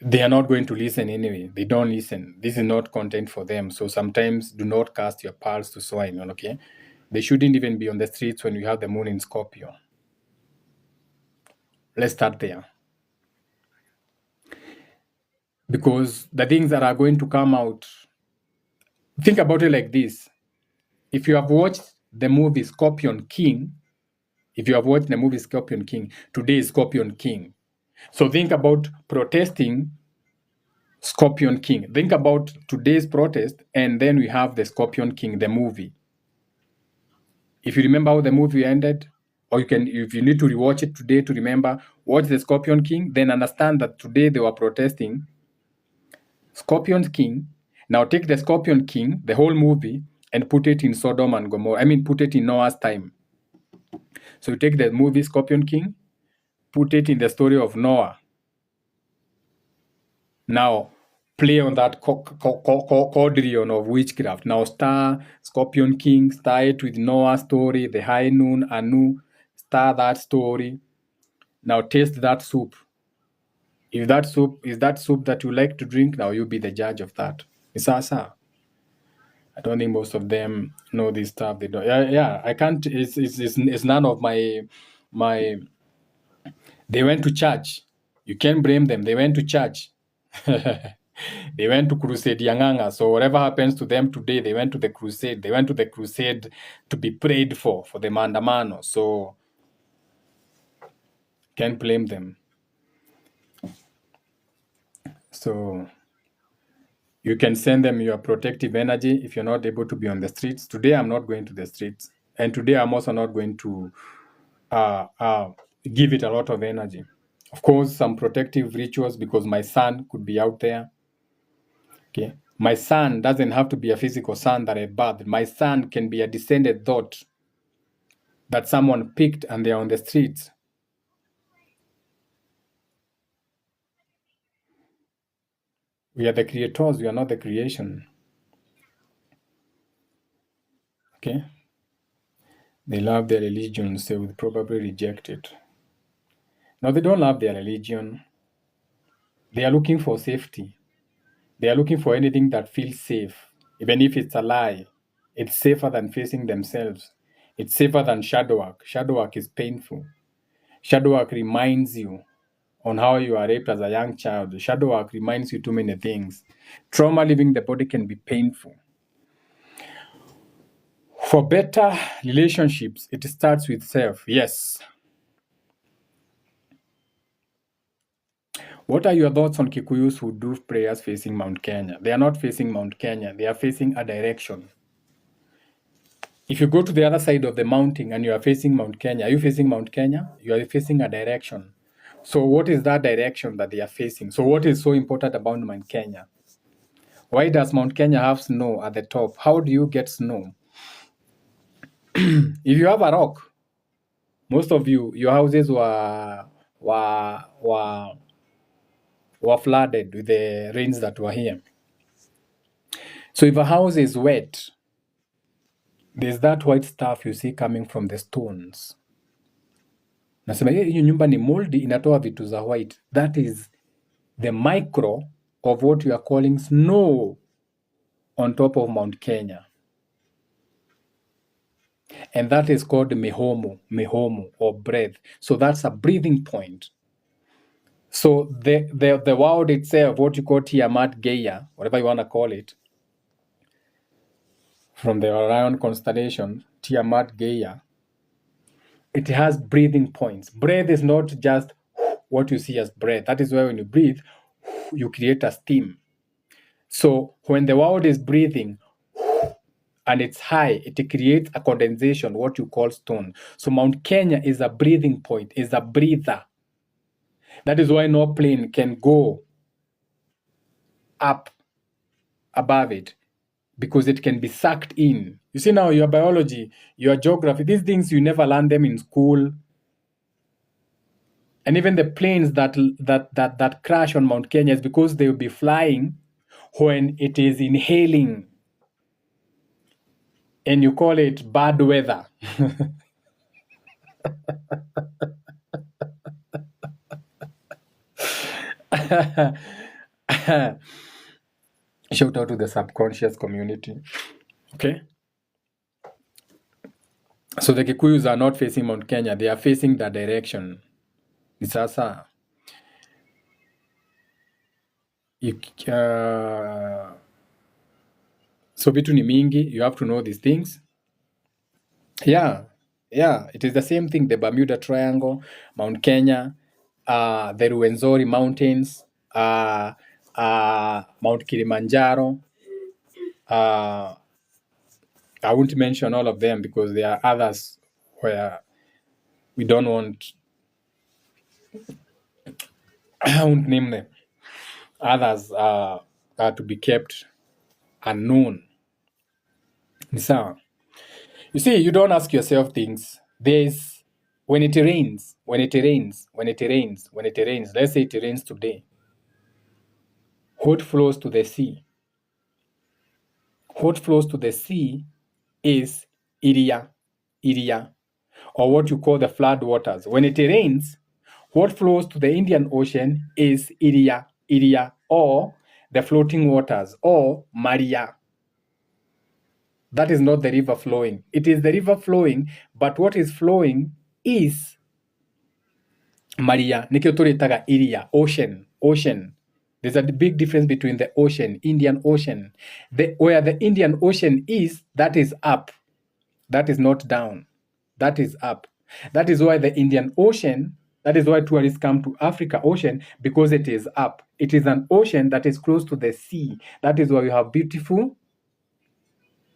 They are not going to listen anyway. They don't listen. This is not content for them. So sometimes do not cast your pearls to swine. Okay. They shouldn't even be on the streets when you have the moon in Scorpio. Let's start there. Because the things that are going to come out, think about it like this. If you have watched the movie Scorpion King, today is Scorpion King. So think about protesting Scorpion King. Think about today's protest, and then we have the Scorpion King, the movie. If you remember how the movie ended, or if you need to rewatch it today to remember, watch the Scorpion King, then understand that today they were protesting Scorpion King. Now take the Scorpion King, the whole movie, and put it in Sodom and Gomorrah. Put it in Noah's time. So you take the movie Scorpion King, put it in the story of Noah. Now play on that quadrillion of witchcraft. Now star Scorpion King, star it with Noah's story, the high noon, Anu, star that story. Now taste that soup. If that soup is that soup that you like to drink, now you be the judge of that. Isasa. I don't think most of them know this stuff. They don't. Yeah. I can't. It's none of my. They went to church. You can't blame them. They went to church. They went to crusade Yanganga. So whatever happens to them today, they went to the crusade. They went to the crusade to be prayed for the Mandamano. So can't blame them. So you can send them your protective energy if you're not able to be on the streets. Today, I'm not going to the streets. And today, I'm also not going to give it a lot of energy. Of course, some protective rituals because my son could be out there. Okay. My son doesn't have to be a physical son that I birthed. My son can be a descended thought that someone picked and they're on the streets. We are the creators, we are not the creation. Okay. They love their religion, so they would probably reject it. No, they don't love their religion. They are looking for safety. They are looking for anything that feels safe, even if it's a lie. It's safer than facing themselves. It's safer than shadow work. Shadow work is painful. Shadow work reminds you on how you are raped as a young child. Shadow work reminds you too many things. Trauma leaving the body can be painful. For better relationships, it starts with self. Yes. What are your thoughts on Kikuyus who do prayers facing Mount Kenya? They are not facing Mount Kenya. They are facing a direction. If you go to the other side of the mountain and you are facing Mount Kenya, are you facing Mount Kenya? You are facing a direction. So what is that direction that they are facing? So what is so important about Mount Kenya? Why does Mount Kenya have snow at the top? How do you get snow? If you have a rock, most of you, your houses were flooded with the rains that were here. So if a house is wet, there's that white stuff you see coming from the stones. Nasema hiyo nyumba ni moldy, inatoa vitu za white. That is the micro of what you are calling snow on top of Mount Kenya. And that is called mihomo or breath. So that's a breathing point. So the world itself, what you call Tiamat Gaia, whatever you want to call it, from the Orion constellation, Tiamat Gaia, it has breathing points. Breath is not just what you see as breath. That is why when you breathe, you create a steam. So when the world is breathing and it's high, it creates a condensation, what you call stone. So Mount Kenya is a breathing point, is a breather. That is why no plane can go up above it, because it can be sucked in. You see now, your biology, your geography, these things you never learn them in school. And even the planes that crash on Mount Kenya is because they will be flying when it is inhaling. And you call it bad weather. Shout out to the subconscious community. Okay? So the Kikuyus are not facing Mount Kenya, they are facing that direction. Sasa, so vitu ni mingi, you have to know these things. Yeah, it is the same thing. The Bermuda Triangle, Mount Kenya, the Ruwenzori Mountains, Mount Kilimanjaro. I won't mention all of them because there are others where we don't want. I won't name them. Others are to be kept unknown. So, you see, you don't ask yourself things. There's when it rains. Let's say it rains today. What flows to the sea? What flows to the sea is Iria, or what you call the flood waters. When it rains, what flows to the Indian Ocean is Iria, or the floating waters, or Maria. That is not the river flowing. It is the river flowing, but what is flowing is Maria. Nikio turitaga Iria, ocean. There's a big difference between the ocean, Indian Ocean. Where the Indian Ocean is, that is up. That is not down. That is up. That is why the Indian Ocean, that is why tourists come to Africa Ocean, because it is up. It is an ocean that is close to the sea. That is why you have beautiful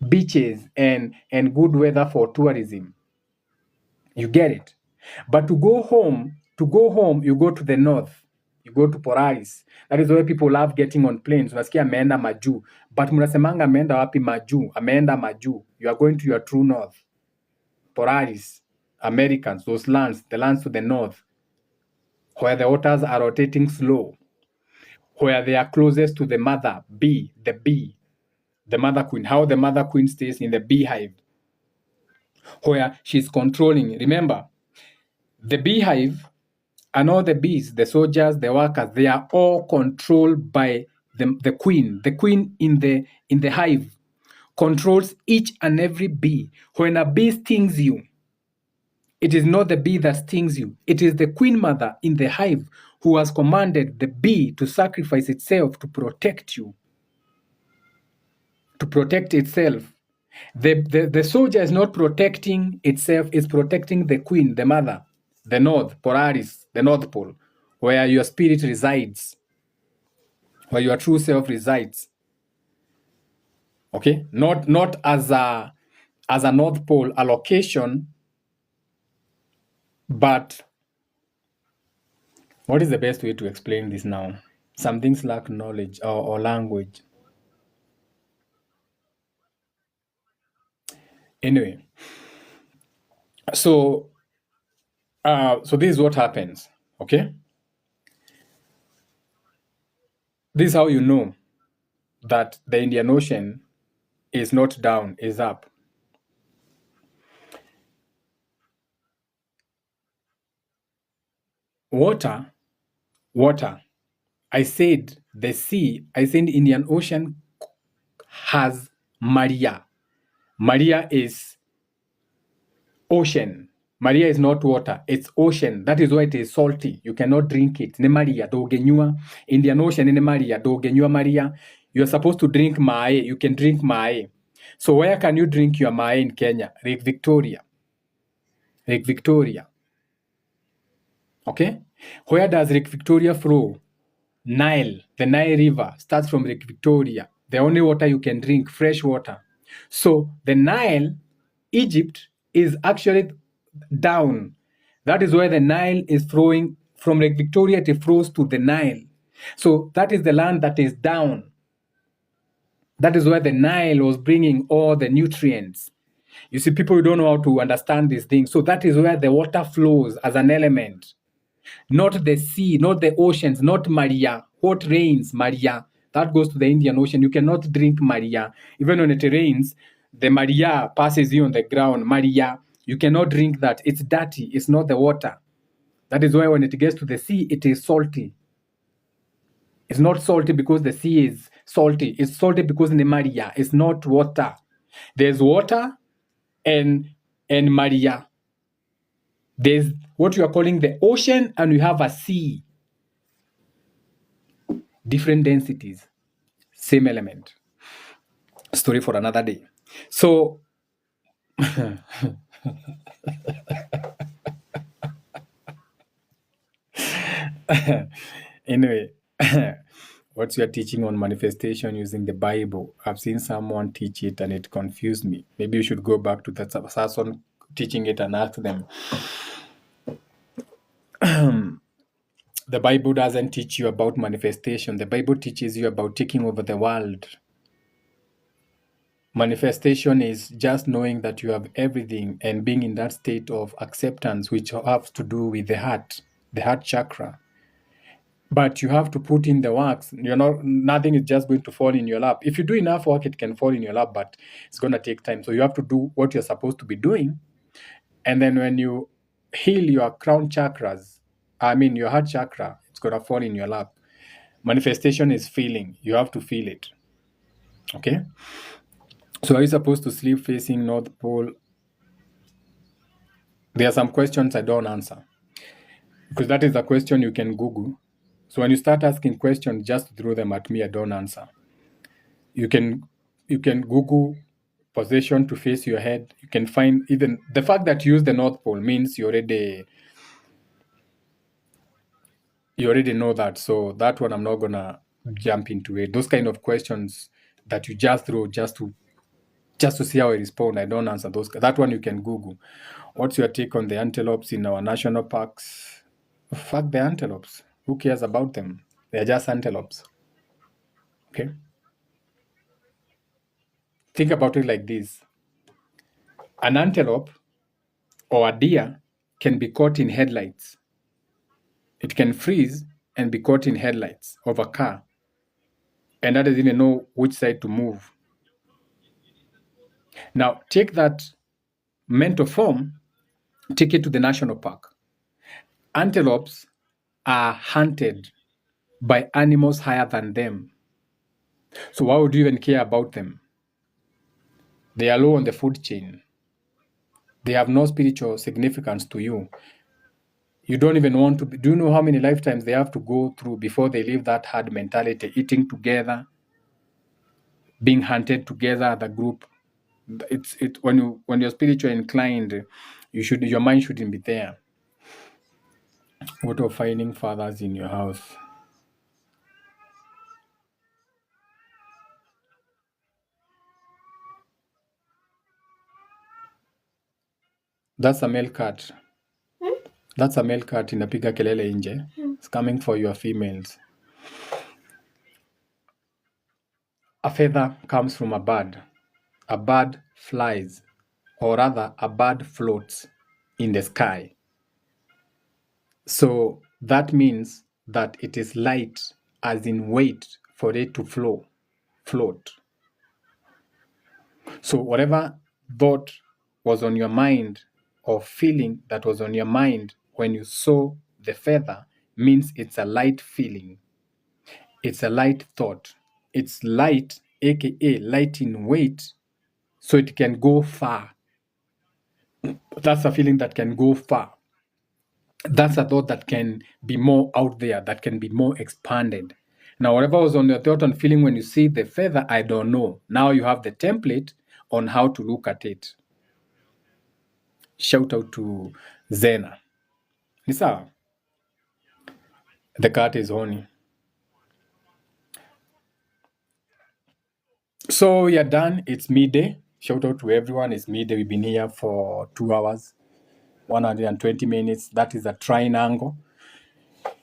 beaches and good weather for tourism. You get it? But to go home, you go to the north. You go to Polaris. That is why people love getting on planes. Unasikia ameenda majuu. But mnasemanga ameenda wapi majuu? Ameenda majuu. You are going to your true north. Polaris, Americans, those lands, the lands to the north, where the waters are rotating slow, where they are closest to the mother bee, the mother queen. How the mother queen stays in the beehive. where she's controlling. Remember, the beehive and all the bees, the soldiers, the workers, they are all controlled by the queen. The queen in the hive controls each and every bee. When a bee stings you, it is not the bee that stings you. It is the queen mother in the hive who has commanded the bee to sacrifice itself to protect you, to protect itself. The soldier is not protecting itself, it's protecting the queen, the mother, the north, Polaris, the North Pole, where your spirit resides, where your true self resides. Okay? Not as a North Pole allocation, but what is the best way to explain this now? Some things lack knowledge or language. Anyway, so this is what happens. Okay? This is how you know that the Indian Ocean is not down, is up. Water. I said the sea, I said Indian Ocean has Maria. Maria is ocean. Maria is not water, it's ocean. That is why it is salty. You cannot drink it. Ne Maria, dogenyua. Indian Ocean ne Maria, dogenyua Maria. You are supposed to drink mae. You can drink mae. So where can you drink your mae in Kenya? Lake Victoria. Lake Victoria. Okay? Where does Lake Victoria flow? Nile. The Nile River starts from Lake Victoria. The only water you can drink, fresh water. So the Nile, Egypt, is actually down. That is where the Nile is flowing from Lake Victoria. It flows to the Nile. So that is the land that is down. That is where the Nile was bringing all the nutrients. You see, people don't know how to understand these things. So that is where the water flows as an element. Not the sea, not the oceans, not Maria. What rains, Maria? That goes to the Indian Ocean. You cannot drink Maria. Even when it rains, the Maria passes you on the ground. Maria, you cannot drink that. It's dirty. It's not the water. That is why when it gets to the sea, it is salty. It's not salty because the sea is salty. It's salty because the Maria is not water. There's water and Maria. There's what you are calling the ocean, and you have a sea. Different densities, same element. Story for another day. So, anyway, what's your teaching on manifestation using the Bible? I've seen someone teach it and it confused me. Maybe you should go back to that person teaching it and ask them. The Bible doesn't teach you about manifestation. The Bible teaches you about taking over the world. Manifestation is just knowing that you have everything and being in that state of acceptance, which has to do with the heart chakra. But you have to put in the works. Nothing is just going to fall in your lap. If you do enough work, it can fall in your lap, but it's going to take time. So you have to do what you're supposed to be doing. And then when you heal your crown chakras, your heart chakra, it's going to fall in your lap. Manifestation is feeling. You have to feel it. Okay? So are you supposed to sleep facing North Pole? There are some questions I don't answer, because that is a question you can Google. So when you start asking questions, just throw them at me, I don't answer. You can Google position to face your head. You can find even the fact that you use the North Pole means you already know that. So that one I'm not gonna jump into it. Those kind of questions that you just throw just to see how I respond, I don't answer those. That one you can Google. What's your take on the antelopes in our national parks? Fuck the antelopes. Who cares about them? They're just antelopes. Okay? Think about it like this. An antelope or a deer can be caught in headlights. It can freeze and be caught in headlights of a car, and that doesn't even know which side to move. Now, take that mental form, take it to the national park. Antelopes are hunted by animals higher than them. So why would you even care about them? They are low on the food chain. They have no spiritual significance to you. You don't even want to do you know how many lifetimes they have to go through before they leave that herd mentality, eating together, being hunted together as a group? It's when you're spiritually inclined, your mind shouldn't be there. What of finding fathers in your house? That's a male cat. That's a male cat inapiga kelele nje. It's coming for your females. A feather comes from a bird. A bird flies, or rather a bird floats in the sky. So that means that it is light, as in weight, for it to float. So whatever thought was on your mind or feeling that was on your mind when you saw the feather means it's a light feeling. It's a light thought. It's light, aka light in weight, so it can go far. That's a feeling that can go far. That's a thought that can be more out there, that can be more expanded. Now, whatever was on your thought and feeling when you see the feather, I don't know. Now you have the template on how to look at it. Shout out to Zena. Nisa, the cat is horny. So we are done. It's midday. Shout out to everyone. It's midday. We've been here for 2 hours, 120 minutes. That is a triangle.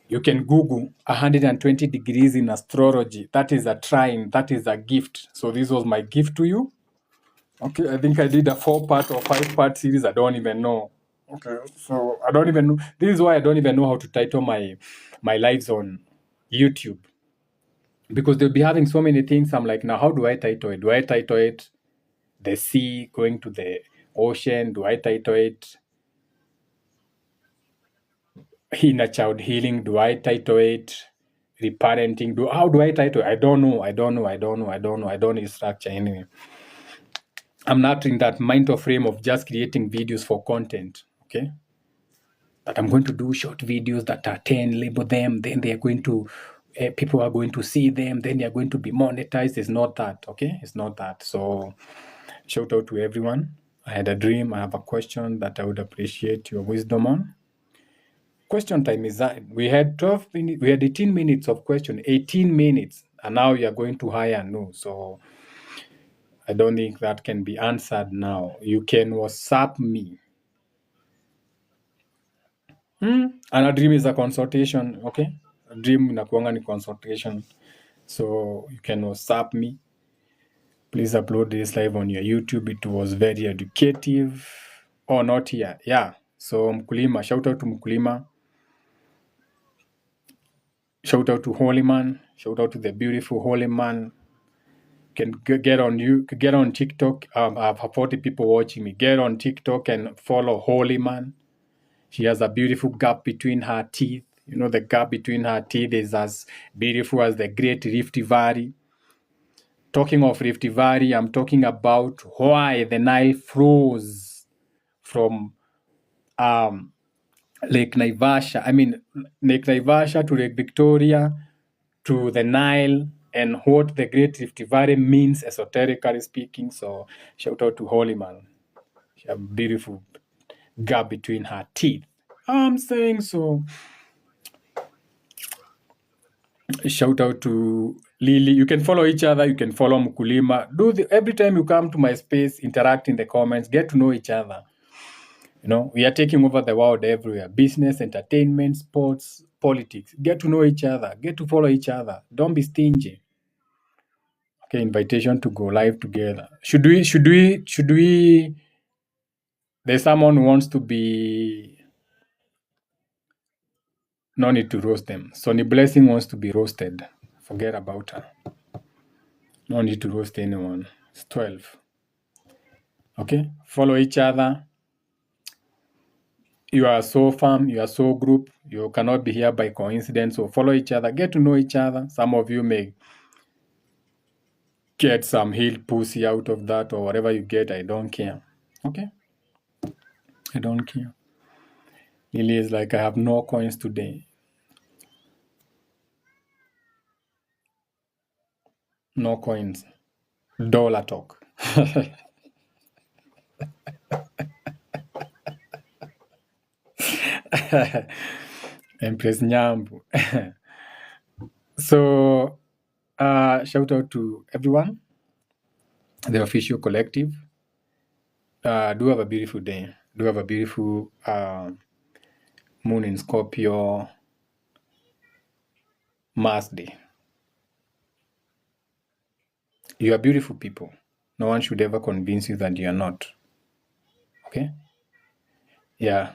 You can Google 120 degrees in astrology. That is a trine. That is a gift. So this was my gift to you. Okay, I think I did a 4-part or 5-part series. I don't even know. Okay, so I don't even know. This is why I don't even know how to title my lives on YouTube. Because they'll be having so many things. I'm like, now how do I title it? Do I title it the sea going to the ocean? Do I title it inner child healing? Do I title it reparenting? How do I title it? I don't know. I don't need structure anyway. I'm not in that mental frame of just creating videos for content, okay? But I'm going to do short videos that are 10, label them, then they are going to, people are going to see them, then they are going to be monetized. It's not that, okay? It's not that. So shout out to everyone. I had a dream. I have a question that I would appreciate your wisdom on. Question time is that we had 12 minutes, we had 18 minutes of question, 18 minutes, and now you are going to hire no. So I don't think that can be answered now. You can WhatsApp me. And a dream is a consultation, okay? A dream inakuanga ni consultation. So you can WhatsApp me. Please upload this live on your YouTube. It was very educative. Oh, not here. Yeah. So Mkulima, shout out to Mkulima. Shout out to Holy Man. Shout out to the beautiful Holy Man. Can get on TikTok. I have 40 people watching me. Get on TikTok and follow Holy Man. She has a beautiful gap between her teeth. You know, the gap between her teeth is as beautiful as the Great Rift Valley. Talking of Rift Valley, I'm talking about why the Nile flows from Lake Naivasha. I mean, Lake Naivasha to Lake Victoria to the Nile, and what the Great Rift Valley means esoterically speaking. So shout out to Holy Man. She has a beautiful gap between her teeth. I'm saying so. Shout out to Lily. You can follow each other. You can follow Mkulima. Every time you come to my space, interact in the comments, get to know each other. You know, we are taking over the world everywhere. Business, entertainment, sports, politics. Get to know each other. Get to follow each other. Don't be stingy. Okay, invitation to go live together. Should we there's someone who wants to be, no need to roast them. Sonny Blessing wants to be roasted. Forget about her. No need to roast anyone. It's 12. Okay, follow each other. You are so firm, you are so group, you cannot be here by coincidence. So follow each other, get to know each other. Some of you may get some healed pussy out of that or whatever you get. I don't care. Okay? I don't care. Lily is like, I have no coins today. No coins. Dollar talk. Empress Nyambu. So, shout out to everyone, the official collective. Do have a beautiful day. Do have a beautiful moon in Scorpio, Mars Day. You are beautiful people. No one should ever convince you that you are not. Okay? Yeah.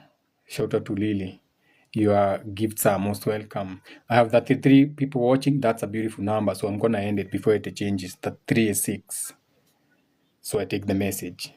Shout out to Lily. Your gifts are most welcome. I have 33 people watching. That's a beautiful number. So I'm going to end it before it changes. That 3 is 6. So I take the message.